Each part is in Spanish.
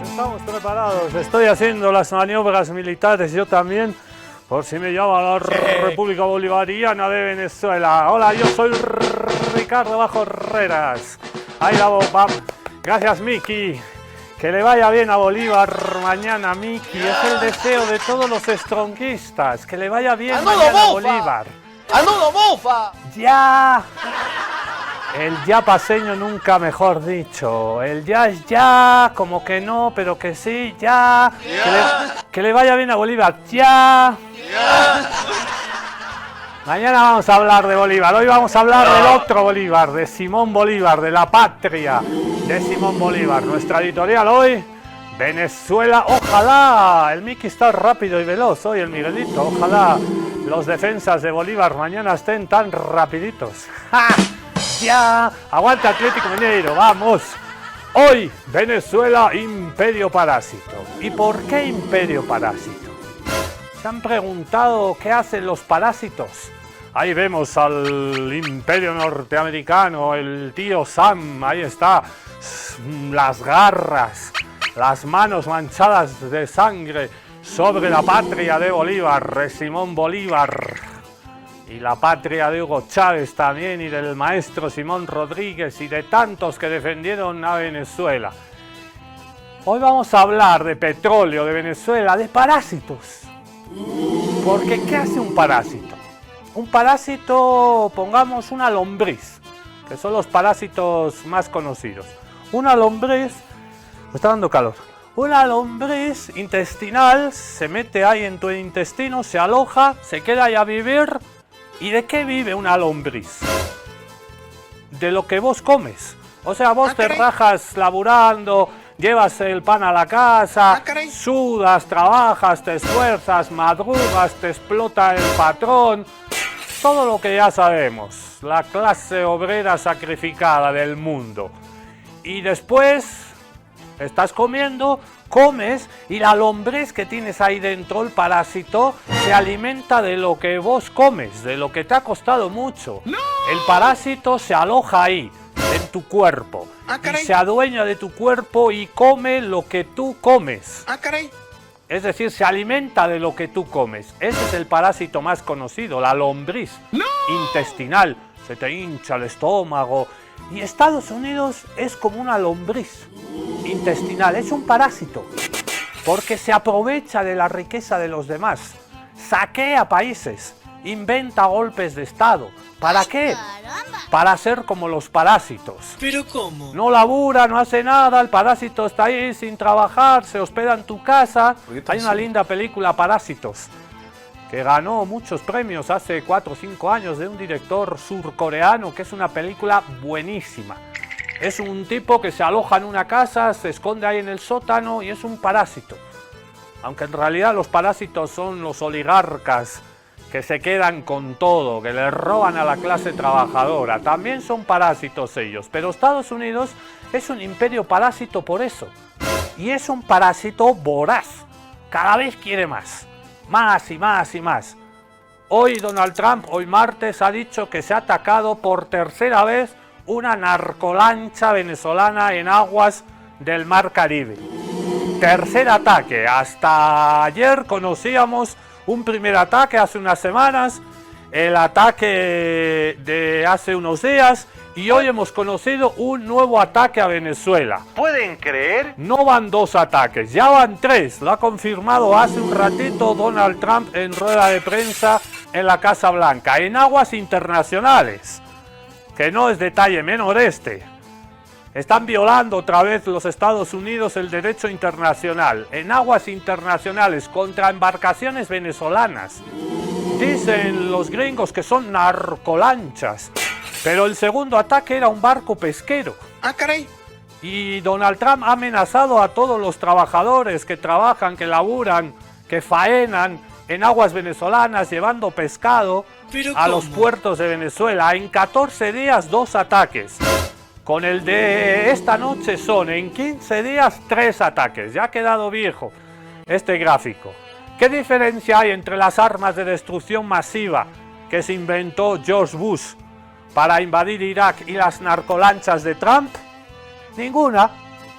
Estamos preparados, estoy haciendo las maniobras militares, yo también, por si me llama la República Bolivariana de Venezuela. Hola, yo soy Ricardo Bajo Herreras. Ahí la bomba. Gracias, Miki. Que le vaya bien a Bolívar mañana, Miki. Es el deseo de todos los estronquistas. Que le vaya bien mañana a Bolívar. ¡Anudo mofa! ¡Ya! El ya paseño nunca mejor dicho. El ya es ya, como que no, pero que sí, ya. Que le vaya bien a Bolívar, ya. Mañana vamos a hablar de Bolívar. Hoy vamos a hablar del otro Bolívar, de Simón Bolívar, de la patria de Simón Bolívar. Nuestra editorial hoy, Venezuela. Ojalá, el Miki está rápido y veloz hoy, el Miguelito. Ojalá los defensas de Bolívar mañana estén tan rapiditos. ¡Ja! ¡Ya! ¡Aguanta Atlético Mineiro! ¡Vamos! Hoy, Venezuela, imperio parásito. ¿Y por qué imperio parásito? ¿Se han preguntado qué hacen los parásitos? Ahí vemos al imperio norteamericano, el tío Sam, ahí está, las garras, las manos manchadas de sangre sobre la patria de Bolívar, de Simón Bolívar. Y la patria de Hugo Chávez también, y del maestro Simón Rodríguez, y de tantos que defendieron a Venezuela. Hoy vamos a hablar de petróleo, de Venezuela, de parásitos. Porque, ¿qué hace un parásito? Un parásito, pongamos una lombriz, que son los parásitos más conocidos. Una lombriz, me está dando calor. Una lombriz intestinal se mete ahí en tu intestino, se aloja, se queda ahí a vivir. ¿Y de qué vive una lombriz? De lo que vos comes. O sea, vos te rajas laburando, llevas el pan a la casa, sudas, trabajas, te esfuerzas, madrugas, te explota el patrón. Todo lo que ya sabemos, la clase obrera sacrificada del mundo. Y después estás comiendo, comes, y la lombriz que tienes ahí dentro, el parásito, se alimenta de lo que vos comes, de lo que te ha costado mucho. ¡No! El parásito se aloja ahí, en tu cuerpo, y se adueña de tu cuerpo y come lo que tú comes. Es decir, se alimenta de lo que tú comes. Ese es el parásito más conocido, la lombriz intestinal. Se te hincha el estómago. Y Estados Unidos es como una lombriz intestinal, es un parásito, porque se aprovecha de la riqueza de los demás, saquea países, inventa golpes de Estado. ¿Para qué? Para ser como los parásitos. ¿Pero cómo? No labura, no hace nada, el parásito está ahí sin trabajar, se hospeda en tu casa. Hay una linda película, Parásitos, que ganó muchos premios hace 4 o 5 años, de un director surcoreano, que es una película buenísima. Es un tipo que se aloja en una casa, se esconde ahí en el sótano y es un parásito. Aunque en realidad los parásitos son los oligarcas que se quedan con todo, que le roban a la clase trabajadora. También son parásitos ellos, pero Estados Unidos es un imperio parásito por eso. Y es un parásito voraz, cada vez quiere más. Más y más y más. Hoy Donald Trump, hoy martes, ha dicho que se ha atacado por tercera vez una narcolancha venezolana en aguas del Mar Caribe. Tercer ataque. Hasta ayer conocíamos un primer ataque hace unas semanas, el ataque de hace unos días, y hoy hemos conocido un nuevo ataque a Venezuela. ¿Pueden creer? No van 2 ataques, ya van 3. Lo ha confirmado hace un ratito Donald Trump en rueda de prensa en la Casa Blanca, en aguas internacionales, que no es detalle menor este. Están violando otra vez los Estados Unidos el derecho internacional, en aguas internacionales, contra embarcaciones venezolanas. Dicen los gringos que son narcolanchas, pero el segundo ataque era un barco pesquero. Y Donald Trump ha amenazado a todos los trabajadores que trabajan, que laburan, que faenan en aguas venezolanas llevando pescado a los puertos de Venezuela. En 14 días 2 ataques. Con el de esta noche son en 15 días 3 ataques. Ya ha quedado viejo este gráfico. ¿Qué diferencia hay entre las armas de destrucción masiva que se inventó George Bush para invadir Irak y las narcolanchas de Trump? Ninguna,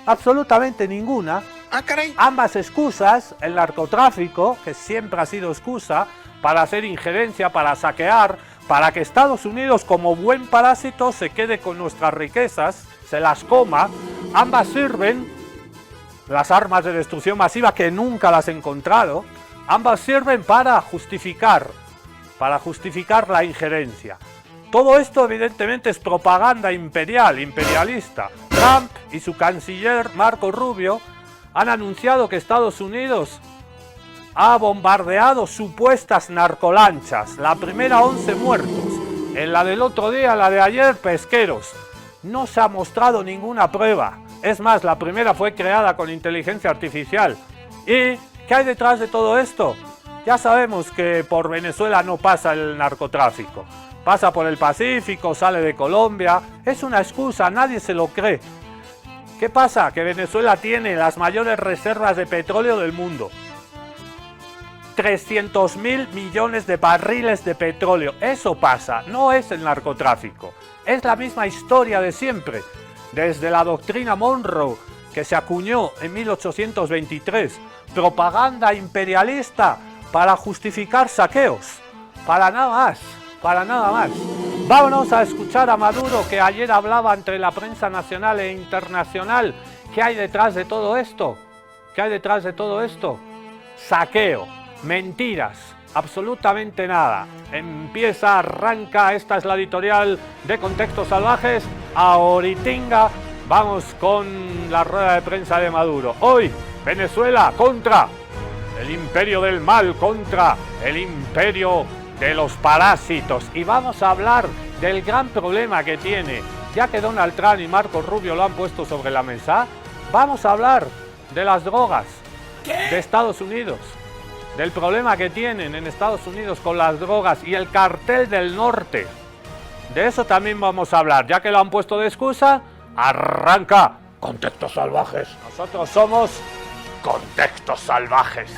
absolutamente ninguna. Ah, caray. Ambas excusas, el narcotráfico, que siempre ha sido excusa para hacer injerencia, para saquear, para que Estados Unidos, como buen parásito, se quede con nuestras riquezas, se las coma. Ambas sirven, las armas de destrucción masiva, que nunca las he encontrado, ambas sirven para justificar la injerencia. Todo esto evidentemente es propaganda imperial, imperialista. Trump y su canciller Marco Rubio han anunciado que Estados Unidos ha bombardeado supuestas narcolanchas. La primera 11 muertos, en la del otro día, la de ayer, pesqueros. No se ha mostrado ninguna prueba. Es más, la primera fue creada con inteligencia artificial. ¿Y qué hay detrás de todo esto? Ya sabemos que por Venezuela no pasa el narcotráfico. Pasa por el Pacífico, sale de Colombia. Es una excusa, nadie se lo cree. ¿Qué pasa? Que Venezuela tiene las mayores reservas de petróleo del mundo. 300.000 millones de barriles de petróleo. Eso pasa, no es el narcotráfico. Es la misma historia de siempre. Desde la doctrina Monroe, que se acuñó en 1823. Propaganda imperialista para justificar saqueos. Para nada más, para nada más. Vámonos a escuchar a Maduro, que ayer hablaba entre la prensa nacional e internacional. ¿Qué hay detrás de todo esto? ¿Qué hay detrás de todo esto? Saqueo, mentiras, absolutamente nada. Arranca, esta es la editorial de Contextos Salvajes. Ahoritinga, vamos con la rueda de prensa de Maduro. Hoy, Venezuela contra el imperio del mal, contra el imperio de los parásitos. Y vamos a hablar del gran problema que tiene, ya que Donald Trump y Marco Rubio lo han puesto sobre la mesa. Vamos a hablar de las drogas de Estados Unidos, del problema que tienen en Estados Unidos con las drogas y el cartel del norte. De eso también vamos a hablar, ya que lo han puesto de excusa. Arranca Contextos Salvajes. Nosotros somos Contextos Salvajes.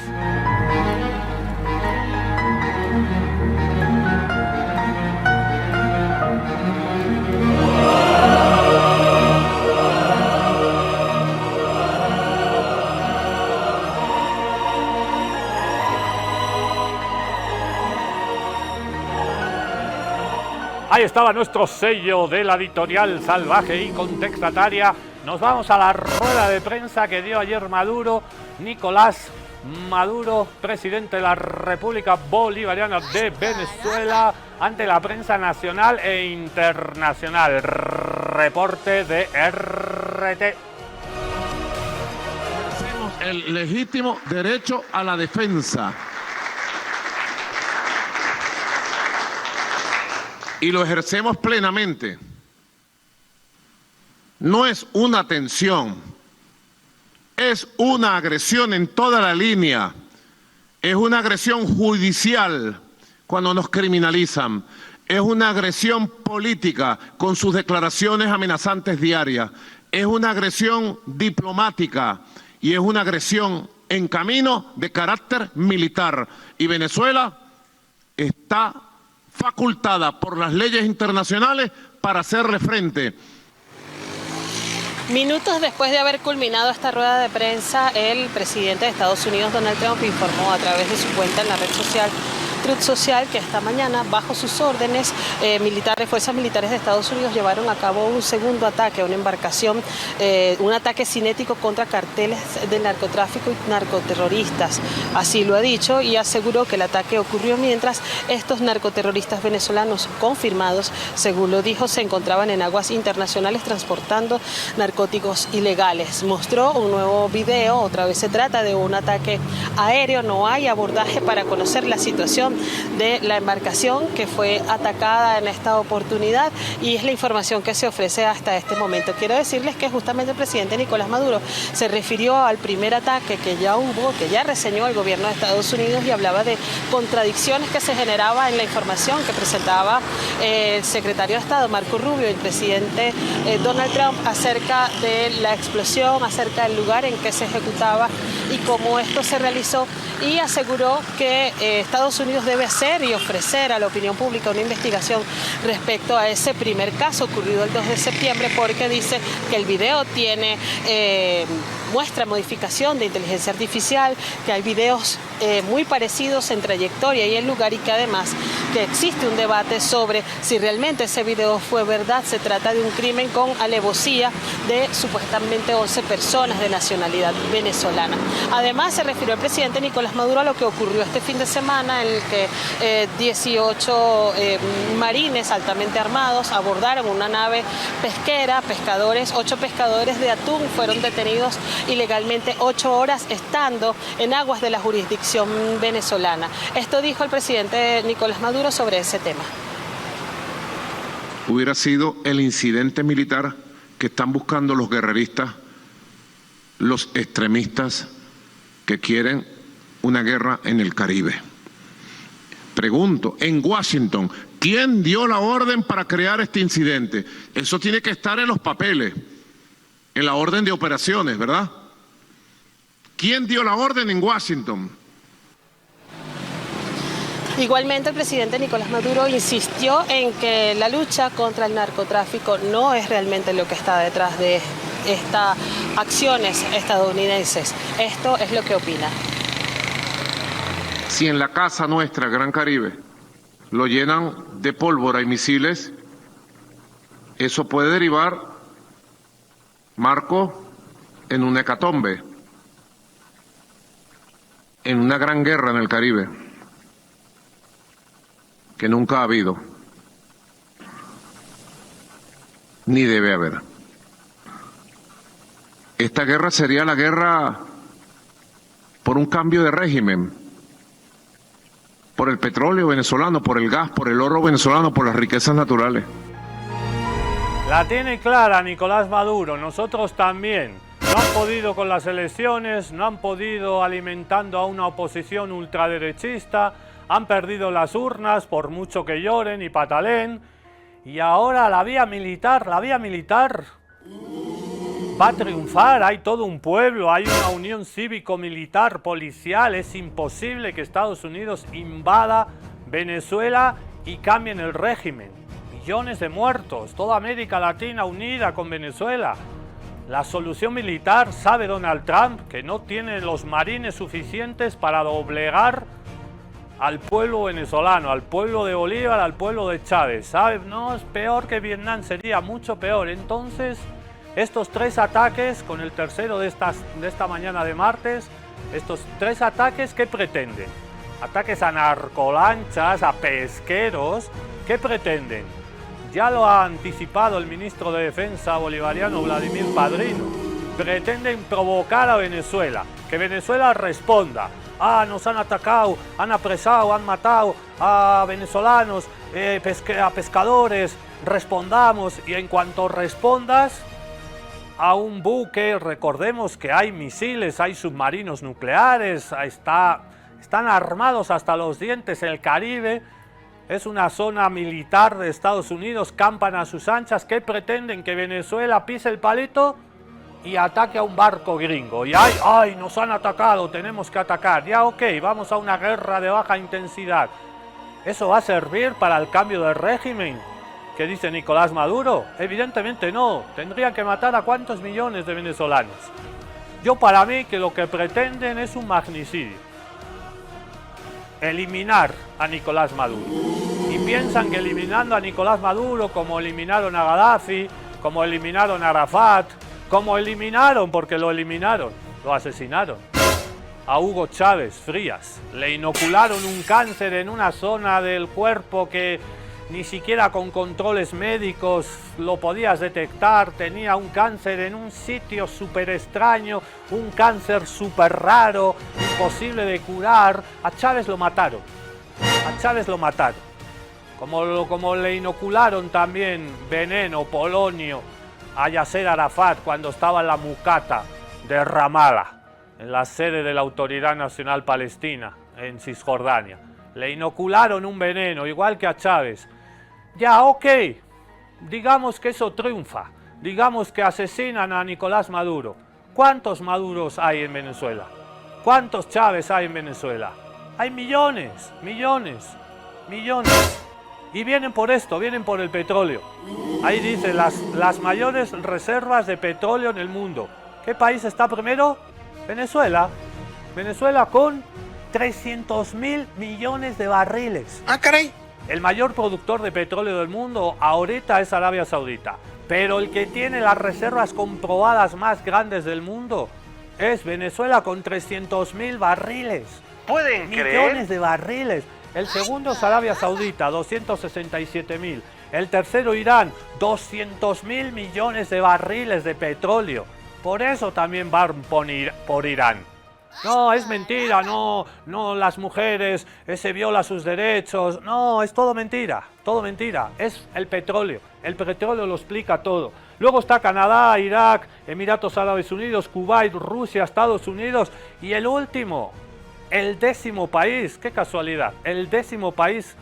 Ahí estaba nuestro sello de la editorial Salvaje y Contextataria. Nos vamos a la rueda de prensa que dio ayer Maduro, Nicolás Maduro, presidente de la República Bolivariana de Venezuela, ante la prensa nacional e internacional. Reporte de RT. Ejercemos el legítimo derecho a la defensa. Y lo ejercemos plenamente. No es una tensión, es una agresión en toda la línea, es una agresión judicial cuando nos criminalizan, es una agresión política con sus declaraciones amenazantes diarias, es una agresión diplomática y es una agresión en camino de carácter militar. Y Venezuela está facultada por las leyes internacionales para hacerle frente. Minutos después de haber culminado esta rueda de prensa, el presidente de Estados Unidos, Donald Trump, informó a través de su cuenta en la red social Truth Social que esta mañana, bajo sus órdenes, fuerzas militares de Estados Unidos llevaron a cabo un segundo ataque a una embarcación, un ataque cinético contra carteles de narcotráfico y narcoterroristas. Así lo ha dicho y aseguró que el ataque ocurrió mientras estos narcoterroristas venezolanos confirmados, según lo dijo, se encontraban en aguas internacionales transportando narcóticos ilegales. Mostró un nuevo video, otra vez se trata de un ataque aéreo, no hay abordaje para conocer la situación de la embarcación que fue atacada en esta oportunidad, y es la información que se ofrece hasta este momento. Quiero decirles que justamente el presidente Nicolás Maduro se refirió al primer ataque que ya hubo, que ya reseñó el gobierno de Estados Unidos, y hablaba de contradicciones que se generaba en la información que presentaba el secretario de Estado Marco Rubio y el presidente Donald Trump acerca de la explosión, acerca del lugar en que se ejecutaba y cómo esto se realizó, y aseguró que Estados Unidos debe hacer y ofrecer a la opinión pública una investigación respecto a ese primer caso ocurrido el 2 de septiembre, porque dice que el video tiene muestra modificación de inteligencia artificial, que hay videos muy parecidos en trayectoria y en lugar, y que además que existe un debate sobre si realmente ese video fue verdad. Se trata de un crimen con alevosía de supuestamente 11 personas de nacionalidad venezolana. Además, se refirió el presidente Nicolás Maduro a lo que ocurrió este fin de semana, en el que 18 marines altamente armados abordaron una nave pesquera. 8 pescadores de atún fueron detenidos ilegalmente 8 horas estando en aguas de la jurisdicción venezolana. Esto dijo el presidente Nicolás Maduro sobre ese tema. Hubiera sido el incidente militar que están buscando los guerreristas, los extremistas que quieren una guerra en el Caribe. Pregunto, en Washington, ¿quién dio la orden para crear este incidente? Eso tiene que estar en los papeles, en la orden de operaciones, ¿verdad? ¿Quién dio la orden en Washington? Igualmente, el presidente Nicolás Maduro insistió en que la lucha contra el narcotráfico no es realmente lo que está detrás de estas acciones estadounidenses. Esto es lo que opina. Si en la casa nuestra, Gran Caribe, lo llenan de pólvora y misiles, eso puede derivar, Marco, en una hecatombe, en una gran guerra en el Caribe, que nunca ha habido, ni debe haber. Esta guerra sería la guerra por un cambio de régimen, por el petróleo venezolano, por el gas, por el oro venezolano, por las riquezas naturales. La tiene clara Nicolás Maduro, nosotros también. No han podido con las elecciones, no han podido alimentando a una oposición ultraderechista, han perdido las urnas por mucho que lloren y patalen, y ahora la vía militar va a triunfar. Hay todo un pueblo, hay una unión cívico-militar, policial. Es imposible que Estados Unidos invada Venezuela y cambien el régimen. Millones de muertos, toda América Latina unida con Venezuela. La solución militar, sabe Donald Trump, que no tiene los marines suficientes para doblegar al pueblo venezolano, al pueblo de Bolívar, al pueblo de Chávez. ¿Sabe? No, es peor que Vietnam, sería mucho peor. Entonces, estos 3 ataques, con el tercero de esta mañana de martes, estos 3 ataques, ¿qué pretenden? Ataques a narcolanchas, a pesqueros, ¿qué pretenden? Ya lo ha anticipado el ministro de Defensa bolivariano Vladimir Padrino. Pretenden provocar a Venezuela, que Venezuela responda. Ah, nos han atacado, han apresado, han matado a venezolanos, a pescadores, respondamos. Y en cuanto respondas a un buque, recordemos que hay misiles, hay submarinos nucleares, están armados hasta los dientes. El Caribe es una zona militar de Estados Unidos, campan a sus anchas. ¿Qué pretenden? Que Venezuela pise el palito y ataque a un barco gringo. Y ¡ay! Nos han atacado, tenemos que atacar. Ya, ok, vamos a una guerra de baja intensidad. ¿Eso va a servir para el cambio de régimen que dice Nicolás Maduro? Evidentemente no. Tendrían que matar a cuántos millones de venezolanos. Para mí que lo que pretenden es un magnicidio. Eliminar a Nicolás Maduro. Y piensan que eliminando a Nicolás Maduro, como eliminaron a Gaddafi, como eliminaron a Arafat, como eliminaron, porque lo eliminaron, lo asesinaron, a Hugo Chávez Frías. Le inocularon un cáncer en una zona del cuerpo que ni siquiera con controles médicos lo podías detectar. Tenía un cáncer en un sitio súper extraño, un cáncer súper raro, imposible de curar. A Chávez lo mataron. A Chávez lo mataron. Como le inocularon también veneno, polonio a Yasser Arafat cuando estaba en la Mucata de Ramallah, en la sede de la Autoridad Nacional Palestina, en Cisjordania. Le inocularon un veneno, igual que a Chávez. Ya, ok, digamos que eso triunfa, digamos que asesinan a Nicolás Maduro. ¿Cuántos Maduros hay en Venezuela? ¿Cuántos Chávez hay en Venezuela? Hay millones, millones, millones. Y vienen por esto, vienen por el petróleo. Ahí dice, las mayores reservas de petróleo en el mundo. ¿Qué país está primero? Venezuela. Venezuela con 300.000 millones de barriles. Ah, caray. El mayor productor de petróleo del mundo ahorita es Arabia Saudita. Pero el que tiene las reservas comprobadas más grandes del mundo es Venezuela con 300.000 barriles. ¿Pueden Millones creer? de barriles. El segundo es Arabia Saudita, 267.000. El tercero Irán, 200.000 millones de barriles de petróleo. Por eso también van por Irán. No, es mentira, no, las mujeres, se viola sus derechos. No, es todo mentira, es el petróleo lo explica todo. Luego está Canadá, Irak, Emiratos Árabes Unidos, Kuwait, Rusia, Estados Unidos y el último, el 10º país, qué casualidad, el 10º país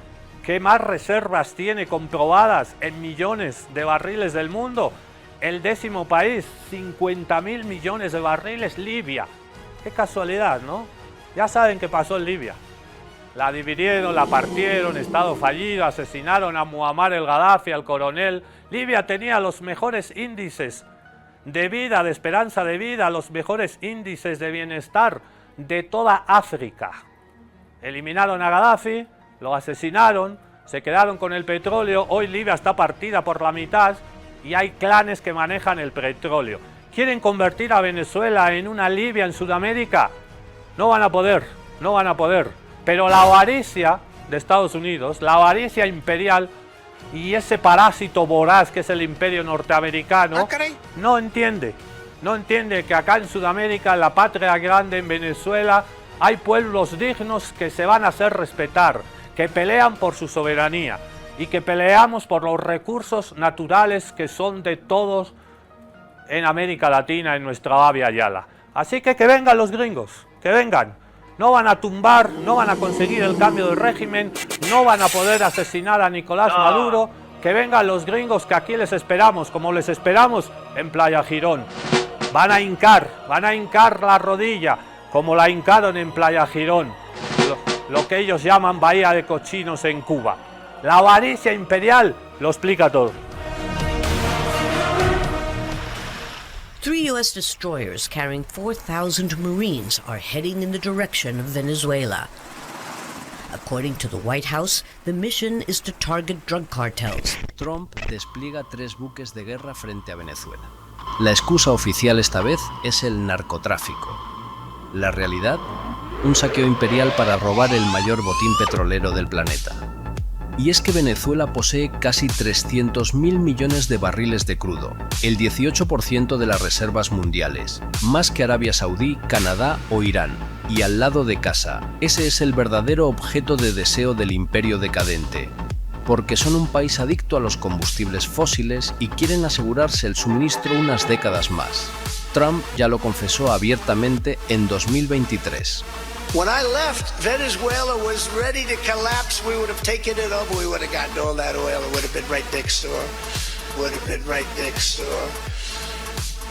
que más reservas tiene comprobadas en millones de barriles del mundo, el 10º país, 50.000 millones de barriles, Libia. Qué casualidad, ¿no? Ya saben qué pasó en Libia. La dividieron, la partieron, Estado fallido, asesinaron a Muammar el Gaddafi, al coronel. Libia tenía los mejores índices de vida, de esperanza de vida, los mejores índices de bienestar de toda África. Eliminaron a Gaddafi, lo asesinaron, se quedaron con el petróleo. Hoy Libia está partida por la mitad y hay clanes que manejan el petróleo. ¿Quieren convertir a Venezuela en una Libia en Sudamérica? No van a poder. Pero la avaricia de Estados Unidos, la avaricia imperial y ese parásito voraz que es el imperio norteamericano, no entiende que acá en Sudamérica, en la patria grande, en Venezuela, hay pueblos dignos que se van a hacer respetar, que pelean por su soberanía y que peleamos por los recursos naturales que son de todos en América Latina, en nuestra Babia Yala. Así que vengan los gringos, que vengan. No van a tumbar, no van a conseguir el cambio de régimen, no van a poder asesinar a Nicolás Maduro. Que vengan los gringos, que aquí les esperamos, como les esperamos en Playa Girón. Van a hincar la rodilla, como la hincaron en Playa Girón, lo que ellos llaman Bahía de Cochinos en Cuba. La avaricia imperial lo explica todo. 3 U.S. destroyers carrying 4,000 Marines are heading in the direction of Venezuela. According to the White House, the mission is to target drug cartels. Trump despliega 3 buques de guerra frente a Venezuela. La excusa oficial esta vez es el narcotráfico. La realidad, un saqueo imperial para robar el mayor botín petrolero del planeta. Y es que Venezuela posee casi 300.000 millones de barriles de crudo, el 18% de las reservas mundiales, más que Arabia Saudí, Canadá o Irán. Y al lado de casa, ese es el verdadero objeto de deseo del imperio decadente, porque son un país adicto a los combustibles fósiles y quieren asegurarse el suministro unas décadas más. Trump ya lo confesó abiertamente en 2023. When I left, Venezuela was ready to collapse. We would have taken it over. We would have gotten all that oil. It would have been right next door.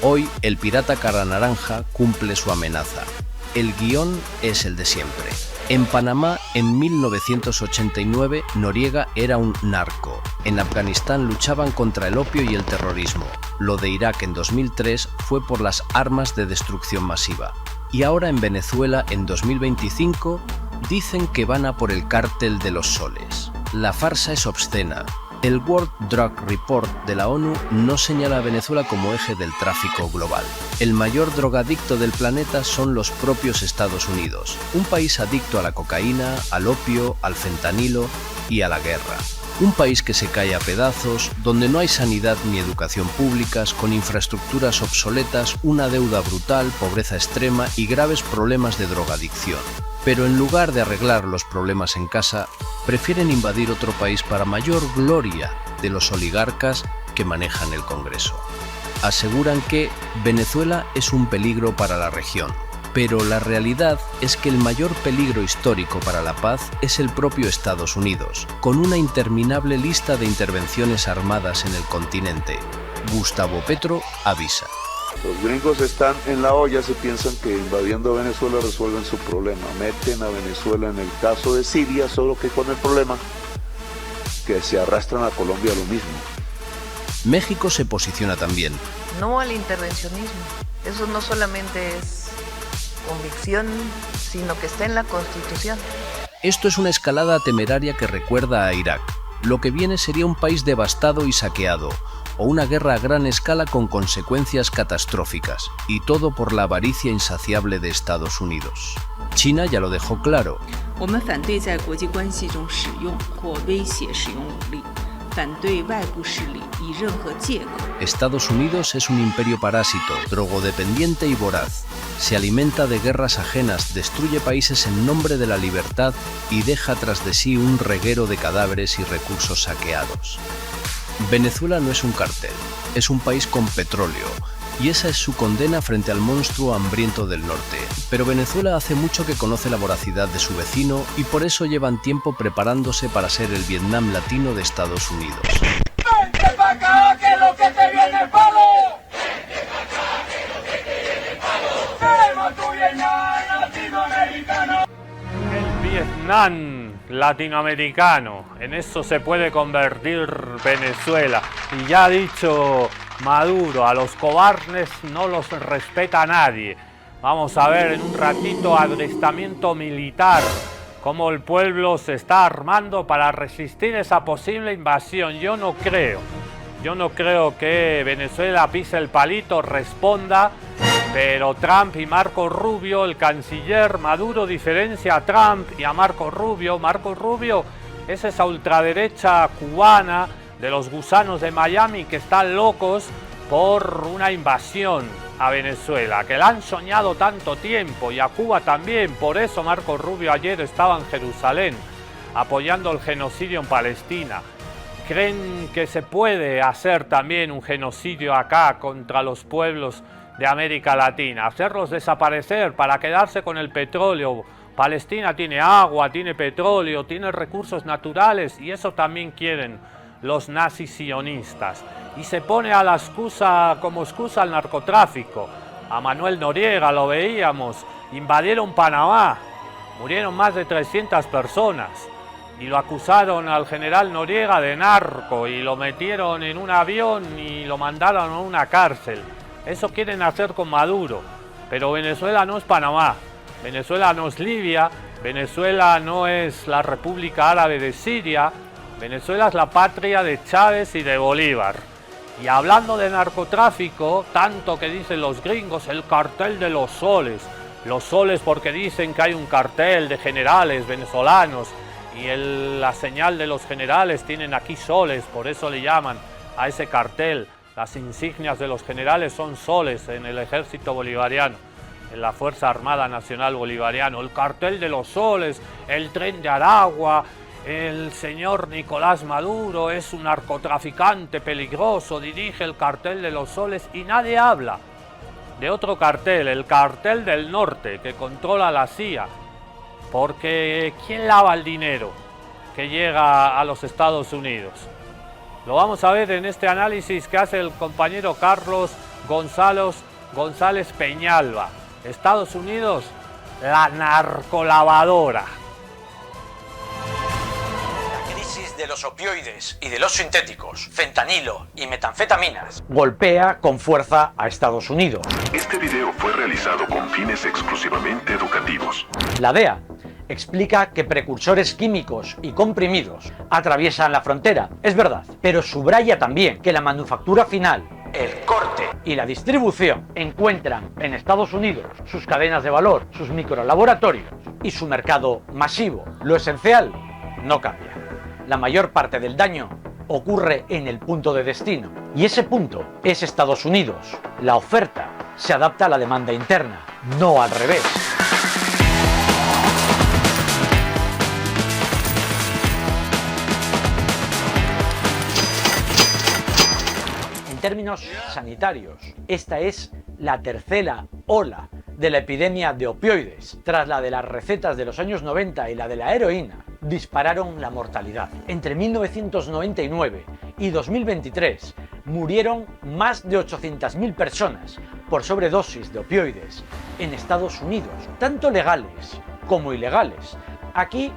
Hoy, el pirata cara naranja cumple su amenaza. El guión es el de siempre. En Panamá, en 1989, Noriega era un narco. En Afganistán luchaban contra el opio y el terrorismo. Lo de Irak en 2003 fue por las armas de destrucción masiva. Y ahora en Venezuela, en 2025, dicen que van a por el cártel de los soles. La farsa es obscena. El World Drug Report de la ONU no señala a Venezuela como eje del tráfico global. El mayor drogadicto del planeta son los propios Estados Unidos, un país adicto a la cocaína, al opio, al fentanilo y a la guerra. Un país que se cae a pedazos, donde no hay sanidad ni educación públicas, con infraestructuras obsoletas, una deuda brutal, pobreza extrema y graves problemas de drogadicción. Pero en lugar de arreglar los problemas en casa, prefieren invadir otro país para mayor gloria de los oligarcas que manejan el Congreso. Aseguran que Venezuela es un peligro para la región, pero la realidad es que el mayor peligro histórico para la paz es el propio Estados Unidos, con una interminable lista de intervenciones armadas en el continente. Gustavo Petro avisa. Los gringos están en la olla, se piensan que invadiendo Venezuela resuelven su problema. Meten a Venezuela en el caso de Siria, solo que con el problema que se arrastran a Colombia lo mismo. México se posiciona también. No al intervencionismo. Eso no solamente es convicción, sino que está en la Constitución. Esto es una escalada temeraria que recuerda a Irak. Lo que viene sería un país devastado y saqueado, o una guerra a gran escala con consecuencias catastróficas, y todo por la avaricia insaciable de Estados Unidos. China ya lo dejó claro. Estados Unidos es un imperio parásito, drogodependiente y voraz. Se alimenta de guerras ajenas, destruye países en nombre de la libertad y deja tras de sí un reguero de cadáveres y recursos saqueados. Venezuela no es un cartel, es un país con petróleo, y esa es su condena frente al monstruo hambriento del norte. Pero Venezuela hace mucho que conoce la voracidad de su vecino y por eso llevan tiempo preparándose para ser el Vietnam latino de Estados Unidos. ¡Vente pa' acá, que lo que te viene es palo! ¡Vente pa' acá, que lo que te viene es palo! ¡Queremos tu Vietnam latinoamericano! El Vietnam latinoamericano, en eso se puede convertir Venezuela. Y ya ha dicho Maduro, a los cobardes no los respeta nadie. Vamos a ver en un ratito adiestramiento militar, cómo el pueblo se está armando para resistir esa posible invasión. Yo no creo que Venezuela pise el palito, responda, pero Trump y Marco Rubio, el canciller Maduro diferencia a Trump y a Marco Rubio. Marco Rubio es esa ultraderecha cubana de los gusanos de Miami que están locos por una invasión a Venezuela, que la han soñado tanto tiempo, y a Cuba también. Por eso Marco Rubio ayer estaba en Jerusalén apoyando el genocidio en Palestina. Creen que se puede hacer también un genocidio acá contra los pueblos de América Latina, hacerlos desaparecer para quedarse con el petróleo. Palestina tiene agua, tiene petróleo, tiene recursos naturales, y eso también quieren los nazis sionistas. Y se pone a la excusa, como excusa al narcotráfico. A Manuel Noriega lo veíamos, invadieron Panamá, murieron más de 300 personas. Y lo acusaron al general Noriega de narco y lo metieron en un avión y lo mandaron a una cárcel. Eso quieren hacer con Maduro. Pero Venezuela no es Panamá, Venezuela no es Libia, Venezuela no es la República Árabe de Siria, Venezuela es la patria de Chávez y de Bolívar. Y hablando de narcotráfico, tanto que dicen los gringos, el cartel de los soles porque dicen que hay un cartel de generales venezolanos, y la señal de los generales tienen aquí soles, por eso le llaman a ese cartel. Las insignias de los generales son soles en el ejército bolivariano, en la Fuerza Armada Nacional Bolivariano. El cartel de los soles, el tren de Aragua, el señor Nicolás Maduro es un narcotraficante peligroso, dirige el cartel de los soles, y nadie habla de otro cartel, el cartel del norte, que controla la CIA. Porque ¿quién lava el dinero que llega a los Estados Unidos? Lo vamos a ver en este análisis que hace el compañero Carlos González Peñalba. Estados Unidos, la narcolavadora. La crisis de los opioides y de los sintéticos, fentanilo y metanfetaminas, golpea con fuerza a Estados Unidos. Este video fue realizado con fines exclusivamente educativos. La DEA explica que precursores químicos y comprimidos atraviesan la frontera, es verdad, pero subraya también que la manufactura final, el corte y la distribución encuentran en Estados Unidos sus cadenas de valor, sus microlaboratorios y su mercado masivo. Lo esencial no cambia. La mayor parte del daño ocurre en el punto de destino, y ese punto es Estados Unidos. La oferta se adapta a la demanda interna, no al revés. términos sanitarios, esta es la tercera ola de la epidemia de opioides. Tras la de las recetas de los años 90 y la de la heroína, dispararon la mortalidad. Entre 1999 y 2023 murieron más de 800.000 personas por sobredosis de opioides en Estados Unidos, tanto legales como ilegales. Aquí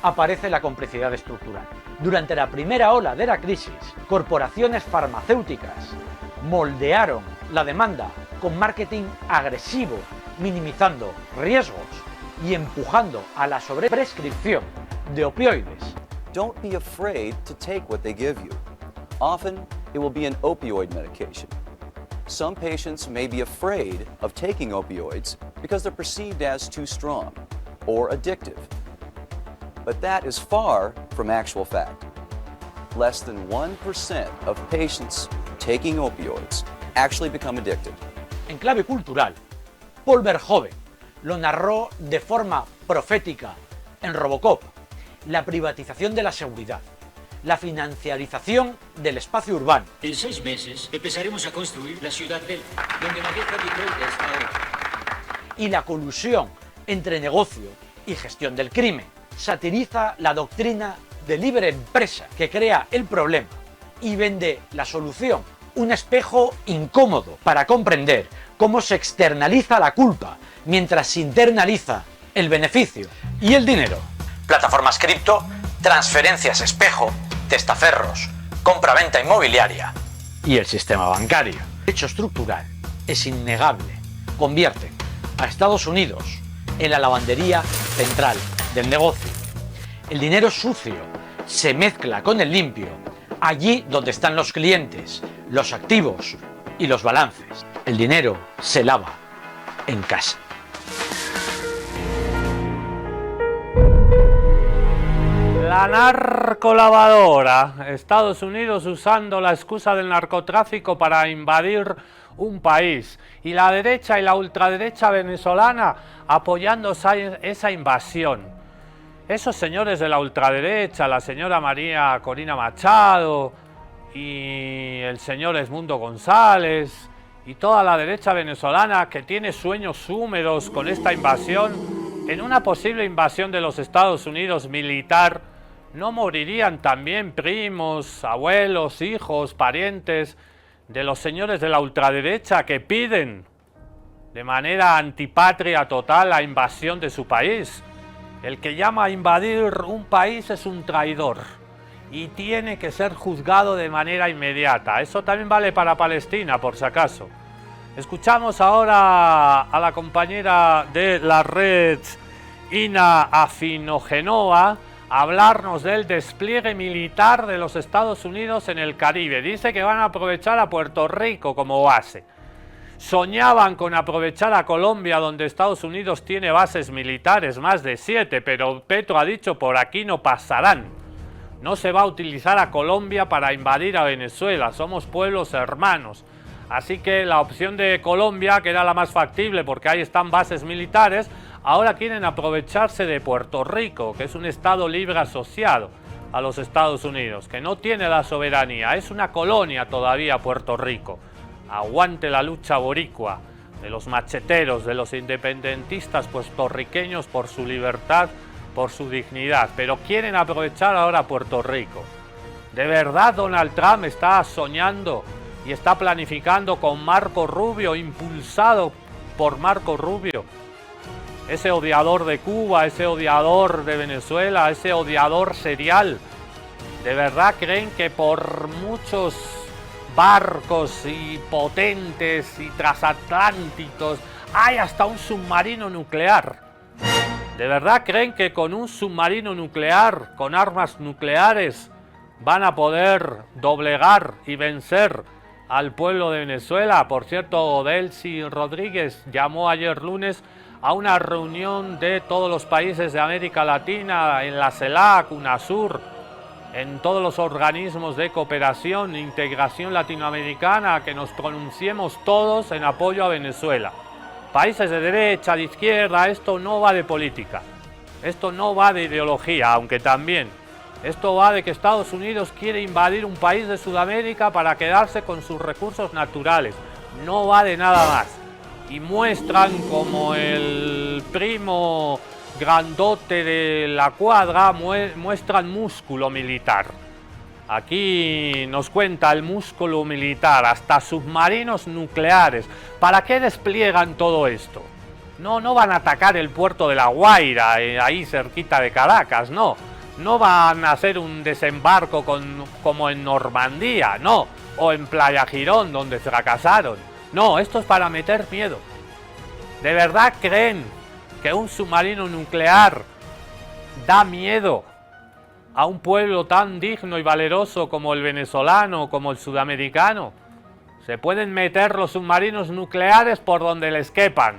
aparece la complicidad estructural. Durante la primera ola de la crisis, corporaciones farmacéuticas moldearon la demanda con marketing agresivo, minimizando riesgos y empujando a la sobreprescripción de opioides. Don't be afraid to take what they give you. Often, it will be an opioid medication. Some patients may be afraid of taking opioids because they're perceived as too strong or addictive. But that is far from actual fact. Less than 1% of patients taking opioids actually become addicted. En clave cultural, Paul Verhoeven lo narró de forma profética en Robocop: la privatización de la seguridad, la financiarización del espacio urbano. En 6 meses empezaremos a construir la ciudad donde la vieja Detroit está ahora. Y la colusión entre negocio y gestión del crimen. Satiriza la doctrina de libre empresa que crea el problema y vende la solución. Un espejo incómodo para comprender cómo se externaliza la culpa mientras se internaliza el beneficio y el dinero. Plataformas cripto, transferencias espejo, testaferros, compra-venta inmobiliaria. Y el sistema bancario. El hecho estructural es innegable. Convierten a Estados Unidos en la lavandería central del negocio. El dinero sucio se mezcla con el limpio allí donde están los clientes, los activos y los balances. El dinero se lava en casa. La narcolavadora. Estados Unidos usando la excusa del narcotráfico para invadir un país. Y la derecha y la ultraderecha venezolana apoyando esa invasión. Esos señores de la ultraderecha, la señora María Corina Machado y el señor Edmundo González y toda la derecha venezolana que tiene sueños húmedos con esta invasión, en una posible invasión de los Estados Unidos militar, ¿no morirían también primos, abuelos, hijos, parientes de los señores de la ultraderecha que piden de manera antipatria total la invasión de su país? El que llama a invadir un país es un traidor y tiene que ser juzgado de manera inmediata. Eso también vale para Palestina, por si acaso. Escuchamos ahora a la compañera de la red, Ina Afinogenova, hablarnos del despliegue militar de los Estados Unidos en el Caribe. Dice que van a aprovechar a Puerto Rico como base. Soñaban con aprovechar a Colombia, donde Estados Unidos tiene bases militares, más de 7, pero Petro ha dicho por aquí no pasarán. No se va a utilizar a Colombia para invadir a Venezuela, somos pueblos hermanos. Así que la opción de Colombia, que era la más factible porque ahí están bases militares, ahora quieren aprovecharse de Puerto Rico, que es un estado libre asociado a los Estados Unidos, que no tiene la soberanía, es una colonia todavía Puerto Rico. Aguante la lucha boricua de los macheteros, de los independentistas puertorriqueños por su libertad, por su dignidad, pero quieren aprovechar ahora Puerto Rico. ¿De verdad Donald Trump está soñando y está planificando con Marco Rubio, impulsado por Marco Rubio, ese odiador de Cuba, ese odiador de Venezuela, ese odiador serial? ¿De verdad creen que por muchos barcos y potentes y transatlánticos hay hasta un submarino nuclear? ¿De verdad creen que con un submarino nuclear, con armas nucleares, van a poder doblegar y vencer al pueblo de Venezuela? Por cierto, Delcy Rodríguez llamó ayer lunes a una reunión de todos los países de América Latina en la CELAC, UNASUR, en todos los organismos de cooperación e integración latinoamericana, que nos pronunciemos todos en apoyo a Venezuela. Países de derecha, de izquierda, esto no va de política, esto no va de ideología, aunque también. Esto va de que Estados Unidos quiere invadir un país de Sudamérica para quedarse con sus recursos naturales. No va de nada más. Y muestran como el primo grandote de la cuadra, muestran músculo militar. Aquí nos cuenta el músculo militar, hasta submarinos nucleares. ¿Para qué despliegan todo esto? No van a atacar el puerto de La Guaira, ahí cerquita de Caracas, no. No van a hacer un desembarco como en Normandía, no. O en Playa Girón, donde fracasaron. No, esto es para meter miedo. ¿De verdad creen que un submarino nuclear da miedo a un pueblo tan digno y valeroso como el venezolano o como el sudamericano? Se pueden meter los submarinos nucleares por donde les quepan.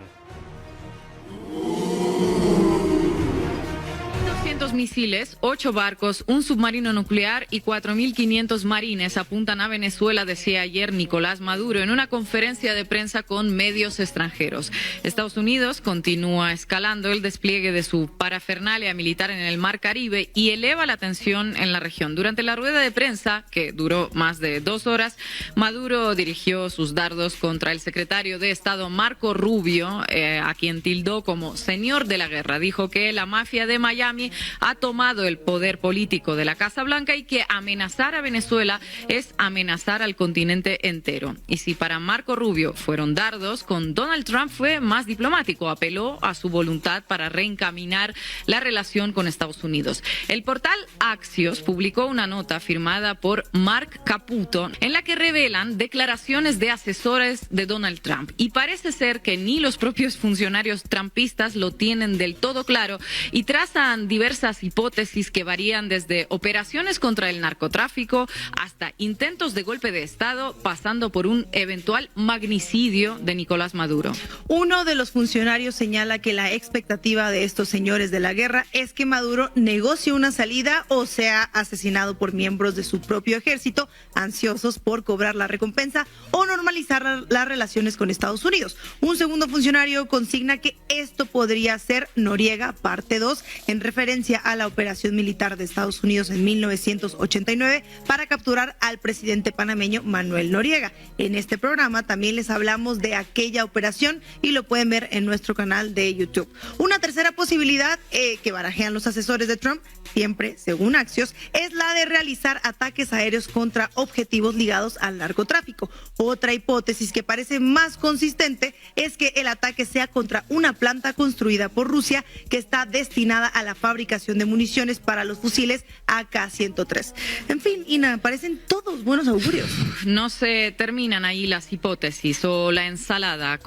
200 misiles, 8 barcos, un submarino nuclear y 4.500 marines apuntan a Venezuela, decía ayer Nicolás Maduro en una conferencia de prensa con medios extranjeros. Estados Unidos continúa escalando el despliegue de su parafernalia militar en el Mar Caribe y eleva la tensión en la región. Durante la rueda de prensa, que duró más de 2 horas, Maduro dirigió sus dardos contra el secretario de Estado Marco Rubio, a quien tildó como señor de la guerra. Dijo que la mafia de Miami ha tomado el poder político de la Casa Blanca y que amenazar a Venezuela es amenazar al continente entero. Y si para Marco Rubio fueron dardos, con Donald Trump fue más diplomático. Apeló a su voluntad para reencaminar la relación con Estados Unidos. El portal Axios publicó una nota firmada por Mark Caputo en la que revelan declaraciones de asesores de Donald Trump. Y parece ser que ni los propios funcionarios trumpistas lo tienen del todo claro y trazan diversas hipótesis que varían desde operaciones contra el narcotráfico hasta intentos de golpe de Estado, pasando por un eventual magnicidio de Nicolás Maduro. Uno de los funcionarios señala que la expectativa de estos señores de la guerra es que Maduro negocie una salida o sea asesinado por miembros de su propio ejército, ansiosos por cobrar la recompensa o normalizar las relaciones con Estados Unidos. Un segundo funcionario consigna que esto podría ser Noriega, parte 2, en referencia a la operación militar de Estados Unidos en 1989 para capturar al presidente panameño Manuel Noriega. En este programa también les hablamos de aquella operación y lo pueden ver en nuestro canal de YouTube. Una tercera posibilidad que barajean los asesores de Trump, siempre según Axios, es la de realizar ataques aéreos contra objetivos ligados al narcotráfico. Otra hipótesis que parece más consistente es que el ataque sea contra una planta construida por Rusia que está destinada a la fabricación de municiones para los fusiles AK-103. En fin, Ina, parecen todos buenos augurios. No se terminan ahí las hipótesis o la ensalada,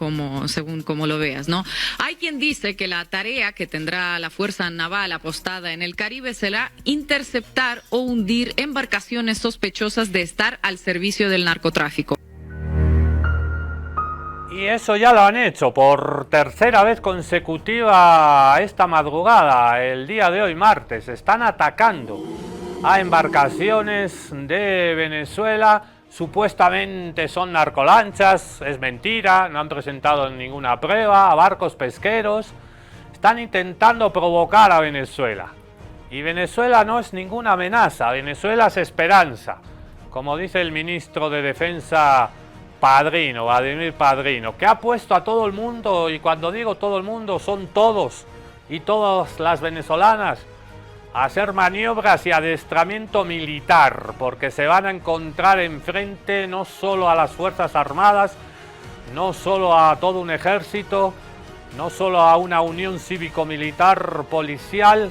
según como lo veas, ¿no? Hay quien dice que la tarea que tendrá la Fuerza Naval apostada en el Caribe será interceptar o hundir embarcaciones sospechosas de estar al servicio del narcotráfico. Y eso ya lo han hecho por tercera vez consecutiva esta madrugada, el día de hoy martes. Están atacando a embarcaciones de Venezuela, supuestamente son narcolanchas, es mentira, no han presentado ninguna prueba, a barcos pesqueros. Están intentando provocar a Venezuela. Y Venezuela no es ninguna amenaza, Venezuela es esperanza. Como dice el ministro de Defensa Padrino, Vladimir Padrino, que ha puesto a todo el mundo, y cuando digo todo el mundo son todos y todas las venezolanas, a hacer maniobras y adiestramiento militar, porque se van a encontrar enfrente no solo a las Fuerzas Armadas, no solo a todo un ejército, no solo a una unión cívico-militar policial,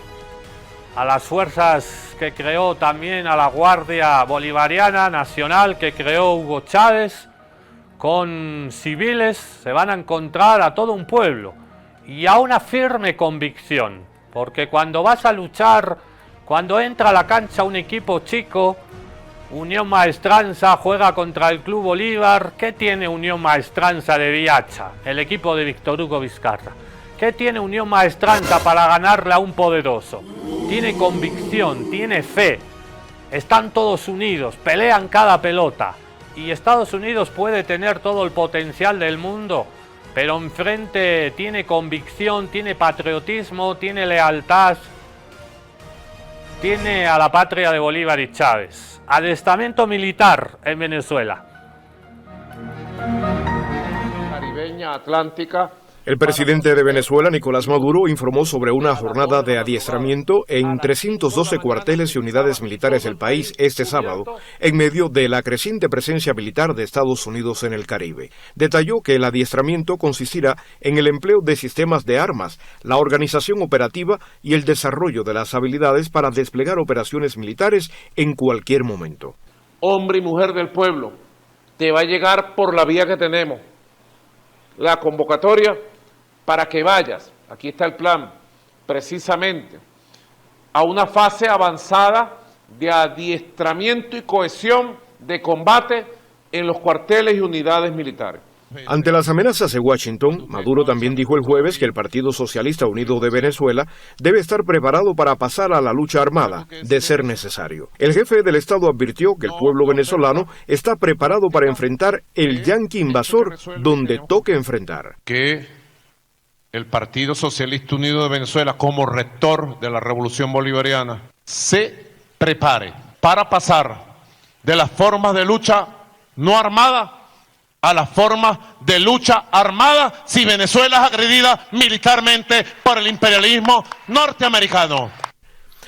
a las fuerzas que creó también a la Guardia Bolivariana Nacional que creó Hugo Chávez, con civiles, se van a encontrar a todo un pueblo y a una firme convicción, porque cuando vas a luchar, cuando entra a la cancha un equipo chico, Unión Maestranza juega contra el Club Bolívar. ¿Qué tiene Unión Maestranza de Viacha, el equipo de Víctor Hugo Vizcarra? ¿Qué tiene Unión Maestranza para ganarle a un poderoso? Tiene convicción, tiene fe, están todos unidos, pelean cada pelota. Y Estados Unidos puede tener todo el potencial del mundo, pero enfrente tiene convicción, tiene patriotismo, tiene lealtad. tiene a la patria de Bolívar y Chávez. Adiestramiento militar en Venezuela. Caribeña Atlántica. El presidente de Venezuela, Nicolás Maduro, informó sobre una jornada de adiestramiento en 312 cuarteles y unidades militares del país este sábado, en medio de la creciente presencia militar de Estados Unidos en el Caribe. Detalló que el adiestramiento consistirá en el empleo de sistemas de armas, la organización operativa y el desarrollo de las habilidades para desplegar operaciones militares en cualquier momento. Hombre y mujer del pueblo, te va a llegar por la vía que tenemos la convocatoria para que vayas, aquí está el plan, precisamente, a una fase avanzada de adiestramiento y cohesión de combate en los cuarteles y unidades militares. Ante las amenazas de Washington, Maduro también dijo el jueves que el Partido Socialista Unido de Venezuela debe estar preparado para pasar a la lucha armada, de ser necesario. El jefe del Estado advirtió que el pueblo venezolano está preparado para enfrentar el yanqui invasor donde toque enfrentar. Que el Partido Socialista Unido de Venezuela, como rector de la Revolución Bolivariana, se prepare para pasar de las formas de lucha no armada a las formas de lucha armada si Venezuela es agredida militarmente por el imperialismo norteamericano.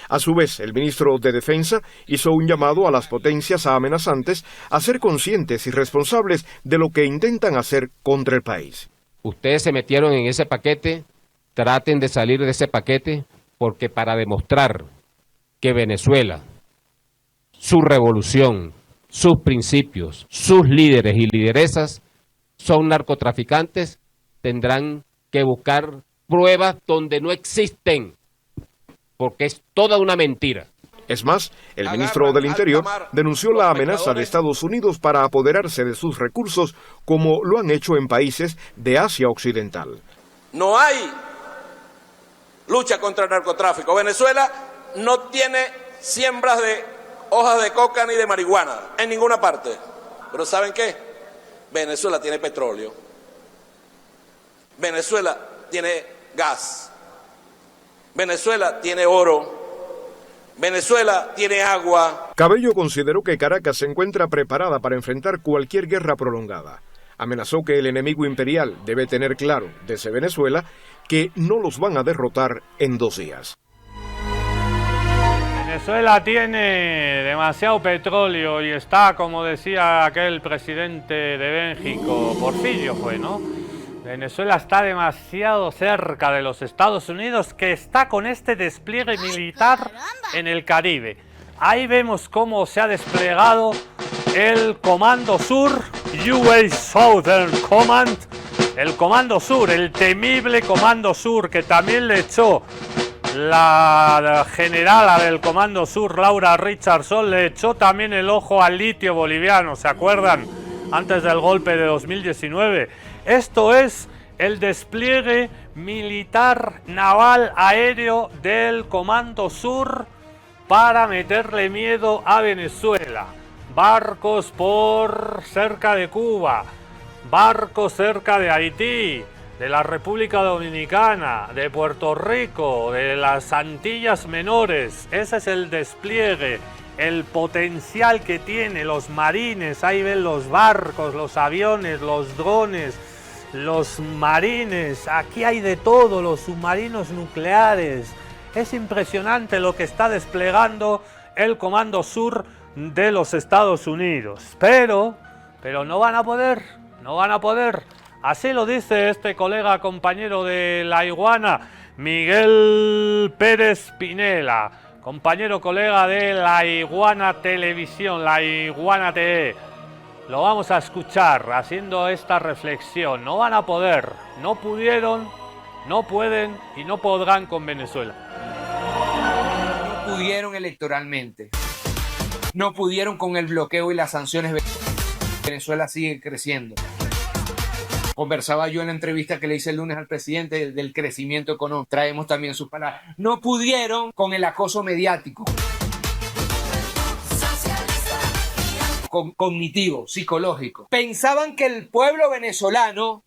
A su vez, el ministro de Defensa hizo un llamado a las potencias amenazantes a ser conscientes y responsables de lo que intentan hacer contra el país. Ustedes se metieron en ese paquete, traten de salir de ese paquete, porque para demostrar que Venezuela, su revolución, sus principios, sus líderes y lideresas son narcotraficantes, tendrán que buscar pruebas donde no existen, porque es toda una mentira. Es más, el ministro del Interior denunció la amenaza de Estados Unidos para apoderarse de sus recursos, como lo han hecho en países de Asia Occidental. No hay lucha contra el narcotráfico. Venezuela no tiene siembras de hojas de coca ni de marihuana en ninguna parte. Pero ¿saben qué? Venezuela tiene petróleo. Venezuela tiene gas. Venezuela tiene oro. Venezuela tiene agua. Cabello consideró que Caracas se encuentra preparada para enfrentar cualquier guerra prolongada. Amenazó que el enemigo imperial debe tener claro, desde Venezuela, que no los van a derrotar en 2 días. Venezuela tiene demasiado petróleo y está, como decía aquel presidente de México, Porfirio fue, ¿no? Venezuela está demasiado cerca de los Estados Unidos, que está con este despliegue militar en el Caribe. Ahí vemos cómo se ha desplegado el Comando Sur, US Southern Command, el Comando Sur, el temible Comando Sur, que también le echó la generala del Comando Sur, Laura Richardson, le echó también el ojo al litio boliviano, ¿se acuerdan? Antes del golpe de 2019. Esto es el despliegue militar naval aéreo del Comando Sur para meterle miedo a Venezuela. Barcos por cerca de Cuba, barcos cerca de Haití, de la República Dominicana, de Puerto Rico, de las Antillas Menores. Ese es el despliegue, el potencial que tiene los marines. Ahí ven los barcos, los aviones, los drones, los marines. Aquí hay de todo, los submarinos nucleares. Es impresionante lo que está desplegando el Comando Sur de los Estados Unidos. Pero no van a poder, no van a poder. Así lo dice este colega, compañero de La Iguana, Miguel Pérez Pinela, compañero, colega de La Iguana Televisión, La Iguana TV. Lo vamos a escuchar haciendo esta reflexión. No van a poder, no pudieron, no pueden y no podrán con Venezuela. No pudieron electoralmente, no pudieron con el bloqueo y las sanciones. Venezuela sigue creciendo. Conversaba yo en la entrevista que le hice el lunes al presidente del crecimiento económico. Traemos también sus palabras. No pudieron con el acoso mediático. cognitivo, psicológico. Pensaban que el pueblo venezolano,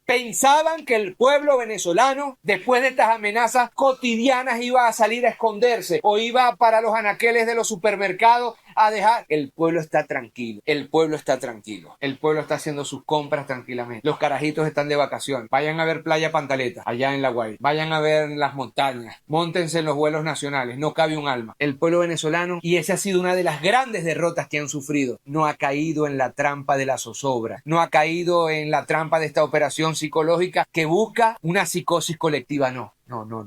después de estas amenazas cotidianas, iba a salir a esconderse o iba para los anaqueles de los supermercados a dejar. El pueblo está tranquilo, el pueblo está haciendo sus compras tranquilamente. Los carajitos están de vacaciones. Vayan a ver Playa Pantaleta, allá en La Guaira. Vayan a ver las montañas. Móntense en los vuelos nacionales. No cabe un alma. El pueblo venezolano, y esa ha sido una de las grandes derrotas que han sufrido, no ha caído en la trampa de la zozobra. No ha caído en la trampa de esta operación psicológica que busca una psicosis colectiva. No.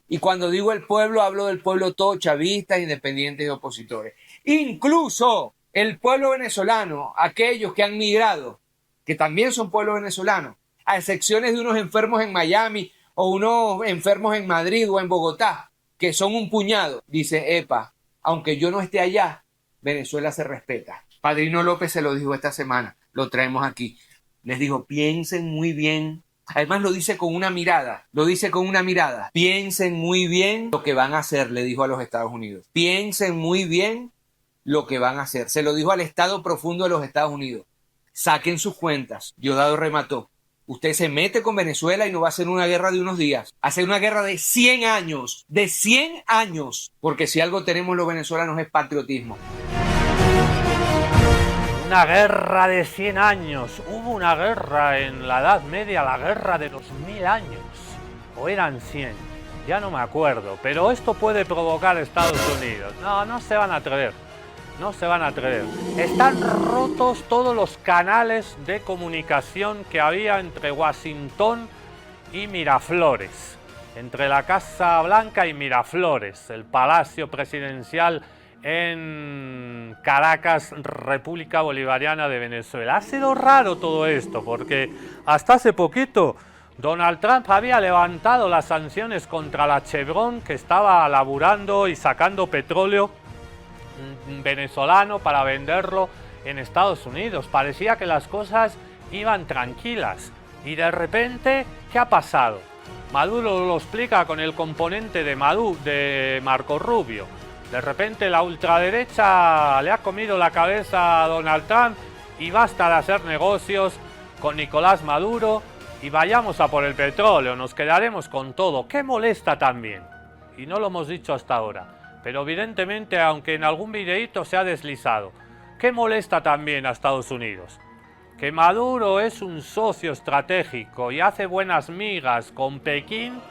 Y cuando digo el pueblo, hablo del pueblo todo, chavistas, independientes y opositores. Incluso el pueblo venezolano, aquellos que han migrado, que también son pueblo venezolano, a excepciones de unos enfermos en Miami o unos enfermos en Madrid o en Bogotá, que son un puñado, dice, epa, aunque yo no esté allá, Venezuela se respeta. Padrino López se lo dijo esta semana, lo traemos aquí. Les dijo, piensen muy bien. Además lo dice con una mirada, Piensen muy bien lo que van a hacer, le dijo a los Estados Unidos. Piensen muy bien lo que van a hacer. Se lo dijo al Estado profundo de los Estados Unidos. Saquen sus cuentas. Diosdado remató. Usted se mete con Venezuela y no va a hacer una guerra de unos días. Hacer una guerra de 100 años. De 100 años. Porque si algo tenemos los venezolanos es patriotismo. Una guerra de 100 años. Hubo una guerra en la Edad Media, la guerra de los 1000 años. ¿O eran 100? Ya no me acuerdo. Pero esto puede provocar Estados Unidos. No se van a atrever. Están rotos todos los canales de comunicación que había entre Washington y Miraflores. Entre la Casa Blanca y Miraflores, el Palacio Presidencial en Caracas, República Bolivariana de Venezuela. Ha sido raro todo esto porque hasta hace poquito Donald Trump había levantado las sanciones contra la Chevron, que estaba laburando y sacando petróleo venezolano para venderlo en Estados Unidos. Parecía que las cosas iban tranquilas y de repente, ¿qué ha pasado? Maduro lo explica con el componente de Marco Rubio. De repente la ultraderecha le ha comido la cabeza a Donald Trump y basta de hacer negocios con Nicolás Maduro y vayamos a por el petróleo, nos quedaremos con todo. ¿Qué molesta también? Y no lo hemos dicho hasta ahora, pero evidentemente, aunque en algún videíto se ha deslizado, ¿qué molesta también a Estados Unidos? Que Maduro es un socio estratégico y hace buenas migas con Pekín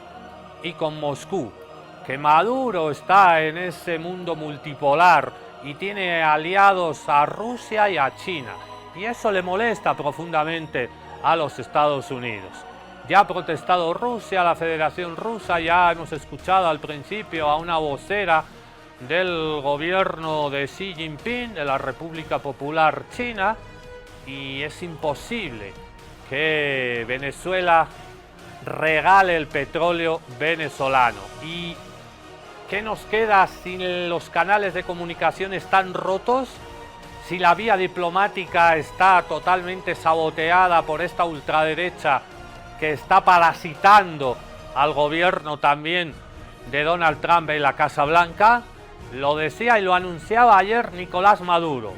y con Moscú. Que Maduro está en ese mundo multipolar y tiene aliados a Rusia y a China. Y eso le molesta profundamente a los Estados Unidos. Ya ha protestado Rusia, la Federación Rusa, ya hemos escuchado al principio a una vocera del gobierno de Xi Jinping, de la República Popular China, y es imposible que Venezuela regale el petróleo venezolano. ¿Y qué nos queda si los canales de comunicación están rotos? Si la vía diplomática está totalmente saboteada por esta ultraderecha que está parasitando al gobierno también de Donald Trump en la Casa Blanca. Lo decía y lo anunciaba ayer Nicolás Maduro.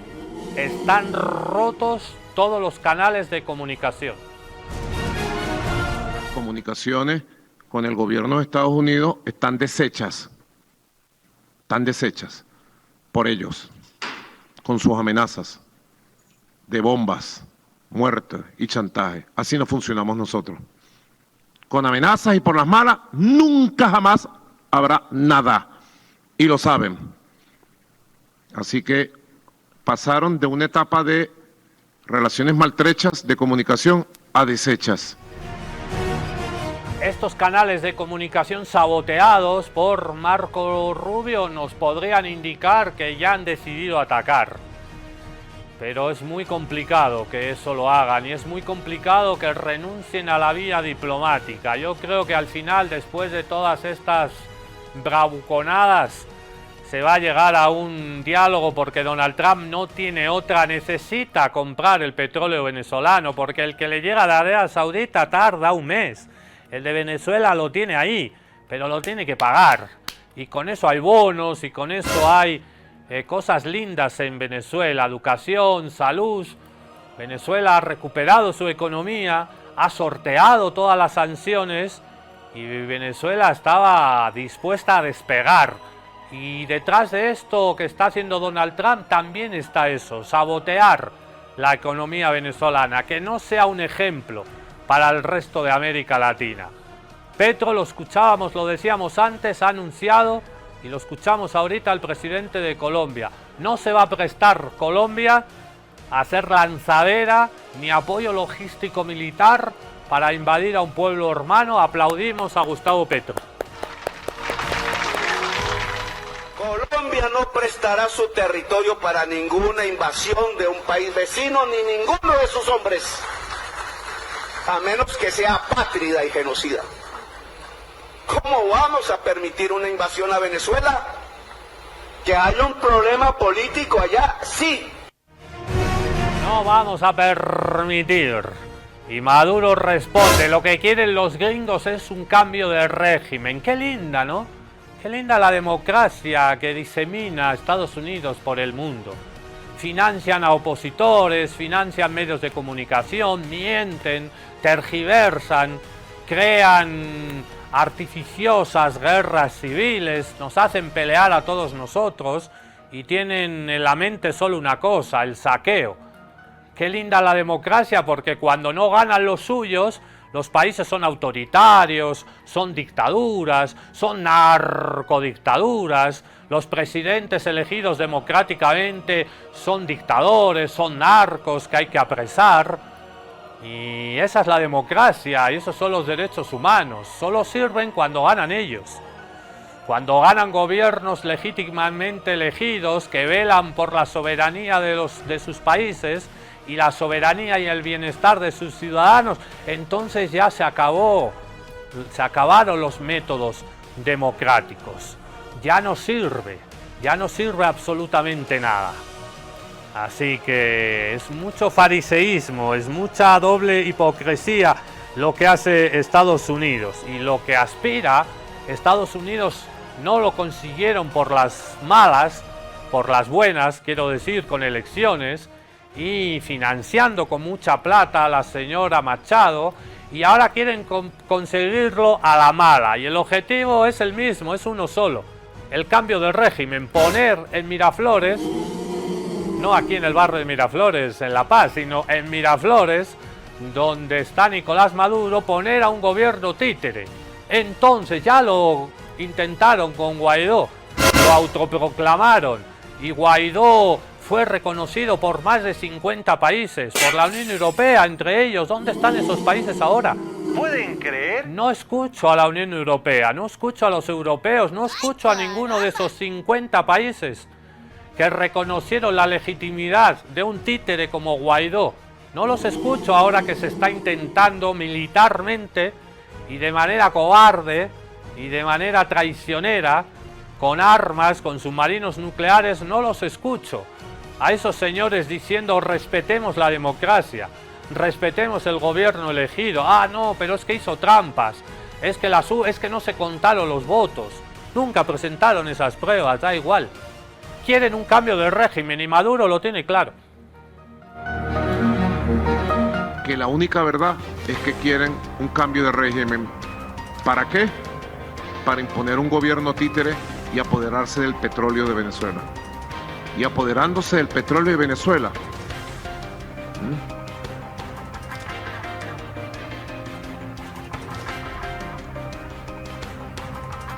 Están rotos todos los canales de comunicación. Las comunicaciones con el gobierno de Estados Unidos están deshechas por ellos, con sus amenazas de bombas, muertes y chantaje. Así no funcionamos nosotros. Con amenazas y por las malas, nunca jamás habrá nada. Y lo saben. Así que pasaron de una etapa de relaciones maltrechas de comunicación a deshechas. Estos canales de comunicación saboteados por Marco Rubio nos podrían indicar que ya han decidido atacar. Pero es muy complicado que eso lo hagan y es muy complicado que renuncien a la vía diplomática. Yo creo que al final, después de todas estas bravuconadas, se va a llegar a un diálogo porque Donald Trump no tiene otra, necesita comprar el petróleo venezolano porque el que le llega de Arabia Saudita tarda un mes. El de Venezuela lo tiene ahí, pero lo tiene que pagar. Y con eso hay bonos y con eso hay cosas lindas en Venezuela, educación, salud, Venezuela ha recuperado su economía, ha sorteado todas las sanciones y Venezuela estaba dispuesta a despegar. Y detrás de esto que está haciendo Donald Trump también está eso, sabotear la economía venezolana, que no sea un ejemplo para el resto de América Latina. Petro, lo escuchábamos, lo decíamos antes, ha anunciado, y lo escuchamos ahorita al presidente de Colombia, no se va a prestar Colombia a ser lanzadera ni apoyo logístico militar para invadir a un pueblo hermano. Aplaudimos a Gustavo Petro. Colombia no prestará su territorio para ninguna invasión de un país vecino ni ninguno de sus hombres, a menos que sea apátrida y genocida. ¿Cómo vamos a permitir una invasión a Venezuela? ¿Que haya un problema político allá? Sí. No vamos a permitir. Y Maduro responde, lo que quieren los gringos es un cambio de régimen. Qué linda, ¿no? Qué linda la democracia que disemina Estados Unidos por el mundo. Financian a opositores, financian medios de comunicación, mienten, tergiversan, crean artificiosas guerras civiles, nos hacen pelear a todos nosotros y tienen en la mente solo una cosa, el saqueo. Qué linda la democracia, porque cuando no ganan los suyos, los países son autoritarios, son dictaduras, son narcodictaduras, los presidentes elegidos democráticamente son dictadores, son narcos que hay que apresar. Y esa es la democracia, y esos son los derechos humanos. Solo sirven cuando ganan ellos. Cuando ganan gobiernos legítimamente elegidos que velan por la soberanía de sus países y la soberanía y el bienestar de sus ciudadanos, entonces ya se acabaron los métodos democráticos. Ya no sirve absolutamente nada. Así que es mucho fariseísmo, es mucha doble hipocresía lo que hace Estados Unidos. Y lo que aspira, Estados Unidos no lo consiguieron por las malas, por las buenas, quiero decir, con elecciones, y financiando con mucha plata a la señora Machado, y ahora quieren conseguirlo a la mala. Y el objetivo es el mismo, es uno solo, el cambio de régimen, poner en Miraflores, no aquí en el barrio de Miraflores, en La Paz, sino en Miraflores, donde está Nicolás Maduro, poner a un gobierno títere. Entonces ya lo intentaron con Guaidó, lo autoproclamaron, y Guaidó fue reconocido por más de 50 países, por la Unión Europea, entre ellos. ¿Dónde están esos países ahora? ¿Pueden creer? No escucho a la Unión Europea, no escucho a los europeos, no escucho a ninguno de esos 50 países que reconocieron la legitimidad de un títere como Guaidó. No los escucho ahora que se está intentando militarmente y de manera cobarde y de manera traicionera, con armas, con submarinos nucleares. No los escucho a esos señores diciendo respetemos la democracia, respetemos el gobierno elegido. Ah, no, pero es que hizo trampas, es que no se contaron los votos, nunca presentaron esas pruebas, da igual. Quieren un cambio de régimen y Maduro lo tiene claro. Que la única verdad es que quieren un cambio de régimen. ¿Para qué? Para imponer un gobierno títere y apoderarse del petróleo de Venezuela. Y apoderándose del petróleo de Venezuela,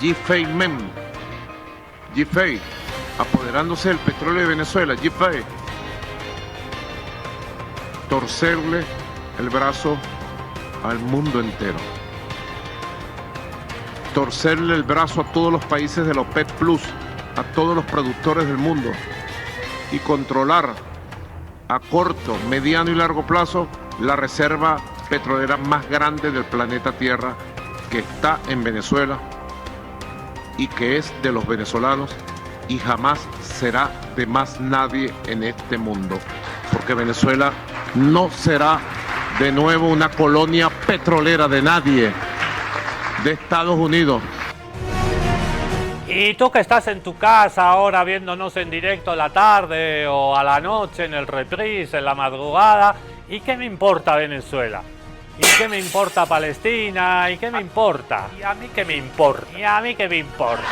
G-Fei Mem, G-Fei, apoderándose del petróleo de Venezuela, G-Fei, torcerle el brazo al mundo entero, torcerle el brazo a todos los países de la OPEP Plus, a todos los productores del mundo, y controlar a corto, mediano y largo plazo la reserva petrolera más grande del planeta Tierra, que está en Venezuela y que es de los venezolanos y jamás será de más nadie en este mundo, porque Venezuela no será de nuevo una colonia petrolera de nadie, de Estados Unidos. Y tú que estás en tu casa ahora viéndonos en directo a la tarde o a la noche, en el reprise, en la madrugada, ¿Y qué me importa Venezuela? ¿Y qué me importa Palestina? ¿Y qué me importa? ¿Y a mí qué me importa? ¿Y a mí qué me importa?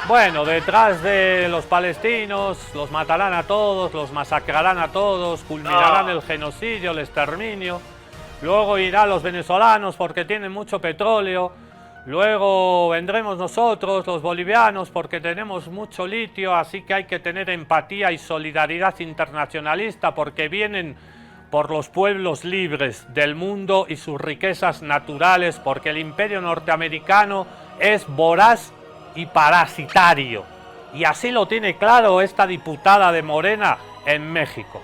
Bueno, detrás de los palestinos los matarán a todos, los masacrarán a todos, culminarán el genocidio, el exterminio. Luego irán los venezolanos porque tienen mucho petróleo. Luego vendremos nosotros, los bolivianos, porque tenemos mucho litio, así que hay que tener empatía y solidaridad internacionalista porque vienen por los pueblos libres del mundo y sus riquezas naturales, porque el imperio norteamericano es voraz y parasitario. Y así lo tiene claro esta diputada de Morena en México.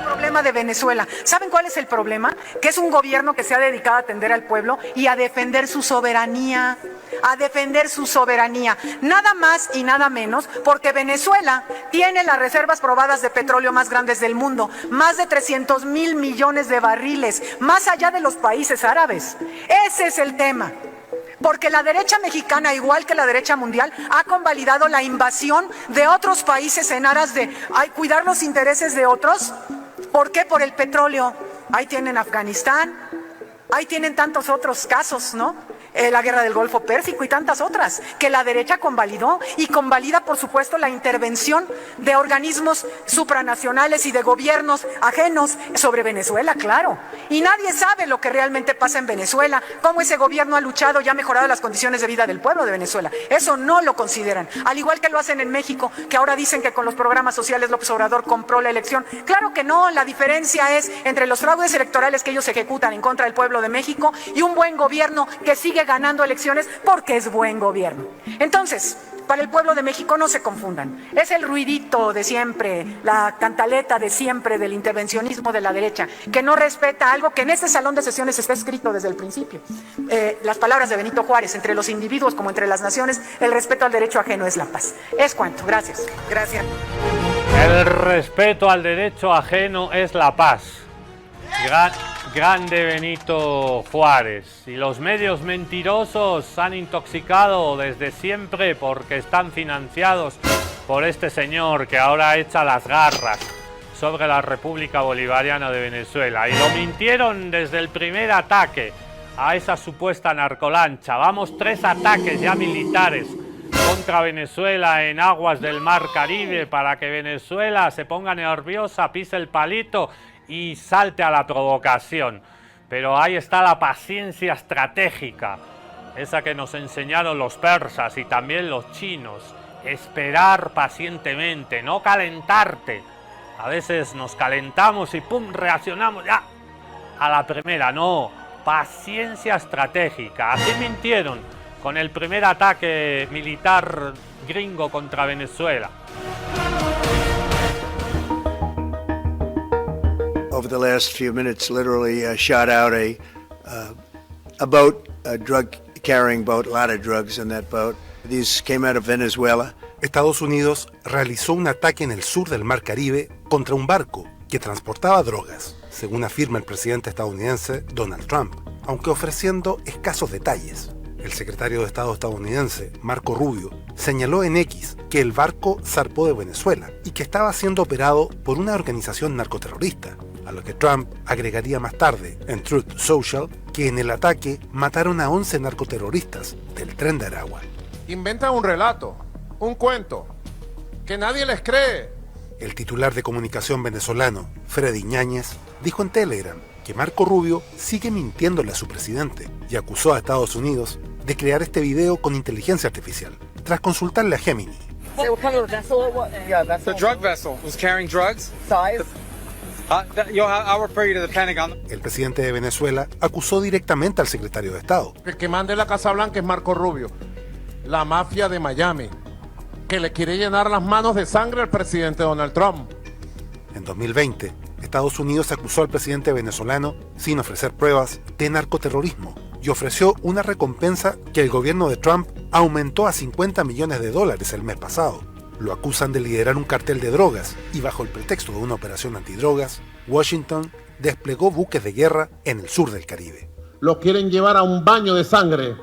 Problema de Venezuela. ¿Saben cuál es el problema? Que es un gobierno que se ha dedicado a atender al pueblo y a defender su soberanía. A defender su soberanía. Nada más y nada menos porque Venezuela tiene las reservas probadas de petróleo más grandes del mundo. Más de 300,000 millones de barriles. Más allá de los países árabes. Ese es el tema. Porque la derecha mexicana, igual que la derecha mundial, ha convalidado la invasión de otros países en aras de cuidar los intereses de otros. ¿Por qué? Por el petróleo. Ahí tienen Afganistán, ahí tienen tantos otros casos, ¿no? La guerra del Golfo Pérsico y tantas otras, que la derecha convalidó y convalida, por supuesto, la intervención de organismos supranacionales y de gobiernos ajenos sobre Venezuela, claro. Y nadie sabe lo que realmente pasa en Venezuela, cómo ese gobierno ha luchado y ha mejorado las condiciones de vida del pueblo de Venezuela. Eso no lo consideran, al igual que lo hacen en México, que ahora dicen que con los programas sociales López Obrador compró la elección. Claro que no, la diferencia es entre los fraudes electorales que ellos ejecutan en contra del pueblo de México y un buen gobierno que sigue ganando elecciones porque es buen gobierno. Entonces, para el pueblo de México no se confundan. Es el ruidito de siempre, la cantaleta de siempre del intervencionismo de la derecha, que no respeta algo que en este salón de sesiones está escrito desde el principio. Las palabras de Benito Juárez, entre los individuos como entre las naciones, el respeto al derecho ajeno es la paz. Es cuanto. Gracias. Gracias. El respeto al derecho ajeno es la paz. Grande Benito Juárez. Y los medios mentirosos han intoxicado desde siempre porque están financiados por este señor que ahora echa las garras sobre la República Bolivariana de Venezuela. Y lo mintieron desde el primer ataque a esa supuesta narcolancha. Vamos, 3 ataques ya militares contra Venezuela en aguas del Mar Caribe para que Venezuela se ponga nerviosa, pise el palito y salte a la provocación. Pero ahí está la paciencia estratégica, esa que nos enseñaron los persas y también los chinos. Esperar pacientemente, no calentarte. A veces nos calentamos y ¡pum!, reaccionamos ya a la primera. No, paciencia estratégica. Así mintieron con el primer ataque militar gringo contra Venezuela. Over the last few minutes, literally shot out a boat, a drug-carrying boat, a lot of drugs in that boat. These came out of Venezuela. Estados Unidos realizó un ataque en el sur del Mar Caribe contra un barco que transportaba drogas, según afirma el presidente estadounidense Donald Trump, aunque ofreciendo escasos detalles. El secretario de Estado estadounidense, Marco Rubio, señaló en X que el barco zarpó de Venezuela y que estaba siendo operado por una organización narcoterrorista, a lo que Trump agregaría más tarde en Truth Social que en el ataque mataron a 11 narcoterroristas del Tren de Aragua. Inventan un relato, un cuento, que nadie les cree. El titular de comunicación venezolano, Freddy Ñáñez, dijo en Telegram que Marco Rubio sigue mintiéndole a su presidente y acusó a Estados Unidos de crear este video con inteligencia artificial, tras consultarle a Gemini. What kind of vessel it was? Yeah, that's the drug vessel. Was carrying drugs. Size. I'll refer you to the Pentagon. El presidente de Venezuela acusó directamente al secretario de Estado. El que manda la Casa Blanca es Marco Rubio, la mafia de Miami, que le quiere llenar las manos de sangre al presidente Donald Trump. En 2020, Estados Unidos acusó al presidente venezolano, sin ofrecer pruebas, de narcoterrorismo y ofreció una recompensa que el gobierno de Trump aumentó a $50 millones el mes pasado. Lo acusan de liderar un cartel de drogas y bajo el pretexto de una operación antidrogas, Washington desplegó buques de guerra en el sur del Caribe. Lo quieren llevar a un baño de sangre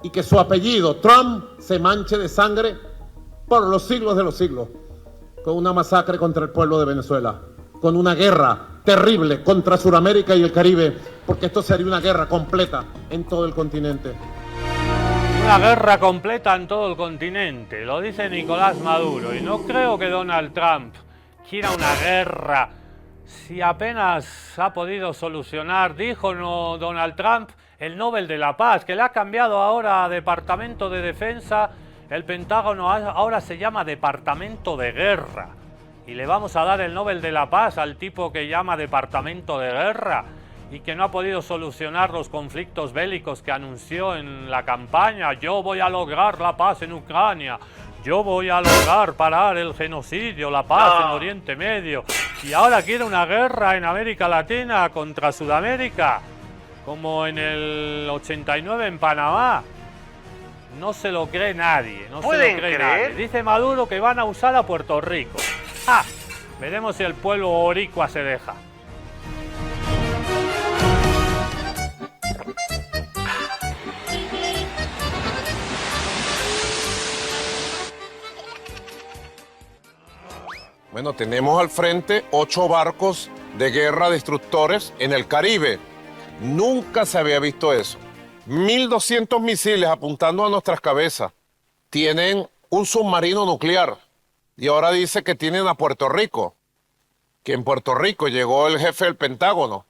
y que su apellido, Trump, se manche de sangre por los siglos de los siglos, con una masacre contra el pueblo de Venezuela, con una guerra terrible contra Sudamérica y el Caribe, porque esto sería una guerra completa en todo el continente. Una guerra completa en todo el continente, lo dice Nicolás Maduro, y no creo que Donald Trump quiera una guerra. Si apenas ha podido solucionar, dijo Donald Trump, el Nobel de la Paz, que le ha cambiado ahora a Departamento de Defensa, el Pentágono ahora se llama Departamento de Guerra. Y le vamos a dar el Nobel de la Paz al tipo que llama Departamento de Guerra y que no ha podido solucionar los conflictos bélicos que anunció en la campaña. Yo voy a lograr la paz en Ucrania. Yo voy a lograr parar el genocidio, la paz en Oriente Medio. Y ahora quiere una guerra en América Latina contra Sudamérica, como en el 89 en Panamá. No se lo cree nadie, no se lo cree nadie. Dice Maduro que van a usar a Puerto Rico. Veremos si el pueblo boricua se deja. Bueno, tenemos al frente 8 barcos de guerra destructores en el Caribe. Nunca se había visto eso. 1.200 misiles apuntando a nuestras cabezas. Tienen un submarino nuclear. Y ahora dice que tienen a Puerto Rico. Que en Puerto Rico llegó el jefe del Pentágono.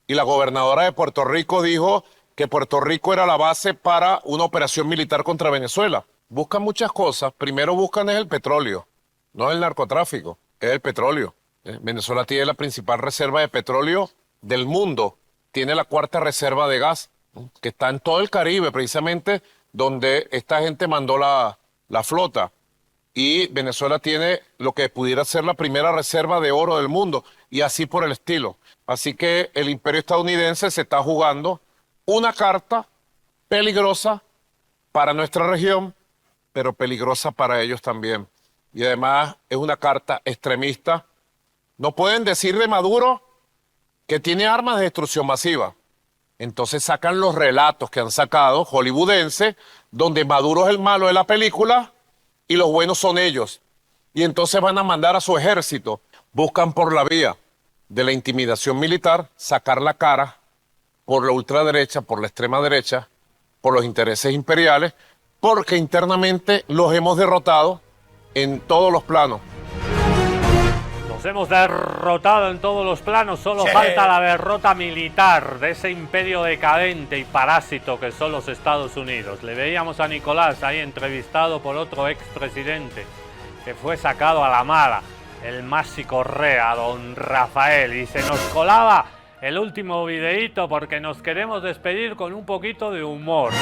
Y la gobernadora de Puerto Rico dijo que Puerto Rico era la base para una operación militar contra Venezuela. Buscan muchas cosas. Primero buscan es el petróleo. No el narcotráfico, es el petróleo. Venezuela tiene la principal reserva de petróleo del mundo. Tiene la 4ª reserva de gas, que está en todo el Caribe, precisamente donde esta gente mandó la flota. Y Venezuela tiene lo que pudiera ser la primera reserva de oro del mundo, y así por el estilo. Así que el imperio estadounidense se está jugando una carta peligrosa para nuestra región, pero peligrosa para ellos también. Y además es una carta extremista. No pueden decir de Maduro que tiene armas de destrucción masiva. Entonces sacan los relatos que han sacado hollywoodenses, donde Maduro es el malo de la película y los buenos son ellos. Y entonces van a mandar a su ejército. Buscan por la vía de la intimidación militar sacar la cara por la ultraderecha, por la extrema derecha, por los intereses imperiales, porque internamente los hemos derrotado en todos los planos. Nos hemos derrotado en todos los planos, solo falta la derrota militar de ese imperio decadente y parásito que son los Estados Unidos. Le veíamos a Nicolás ahí entrevistado por otro expresidente que fue sacado a la mala, el Masi Correa, don Rafael, y se nos colaba el último videíto porque nos queremos despedir con un poquito de humor,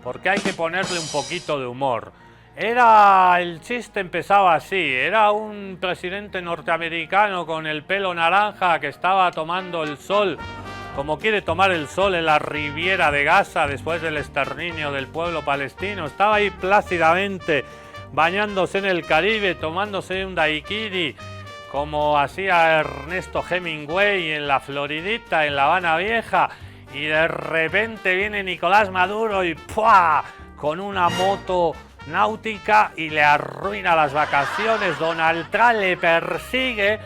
porque hay que ponerle un poquito de humor. El chiste empezaba así, era un presidente norteamericano con el pelo naranja que estaba tomando el sol, como quiere tomar el sol en la Riviera de Gaza después del exterminio del pueblo palestino. Estaba ahí plácidamente bañándose en el Caribe, tomándose un daiquiri, como hacía Ernesto Hemingway en la Floridita, en La Habana Vieja, y de repente viene Nicolás Maduro y ¡pua!, con una moto náutica y le arruina las vacaciones. Donald Trump le persigue,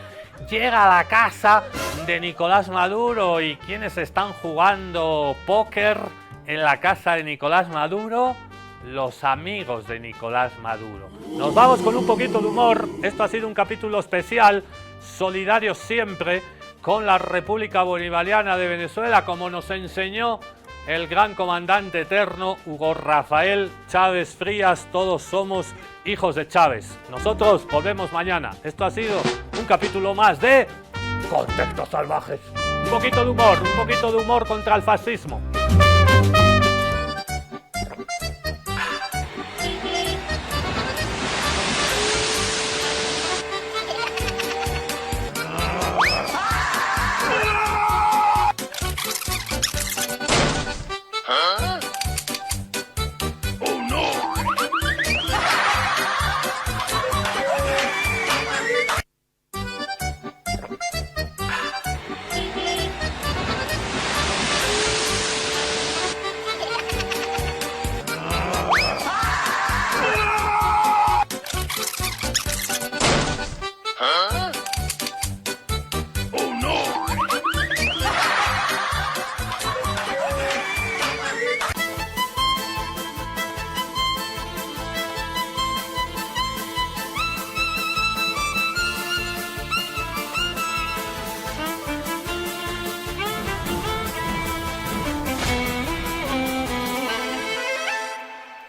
llega a la casa de Nicolás Maduro. ¿Y quiénes están jugando póker en la casa de Nicolás Maduro? Los amigos de Nicolás Maduro. Nos vamos con un poquito de humor. Esto ha sido un capítulo especial, solidarios siempre con la República Bolivariana de Venezuela, como nos enseñó el gran comandante eterno Hugo Rafael Chávez Frías. Todos somos hijos de Chávez. Nosotros volvemos mañana. Esto ha sido un capítulo más de Contextos Salvajes. Un poquito de humor contra el fascismo.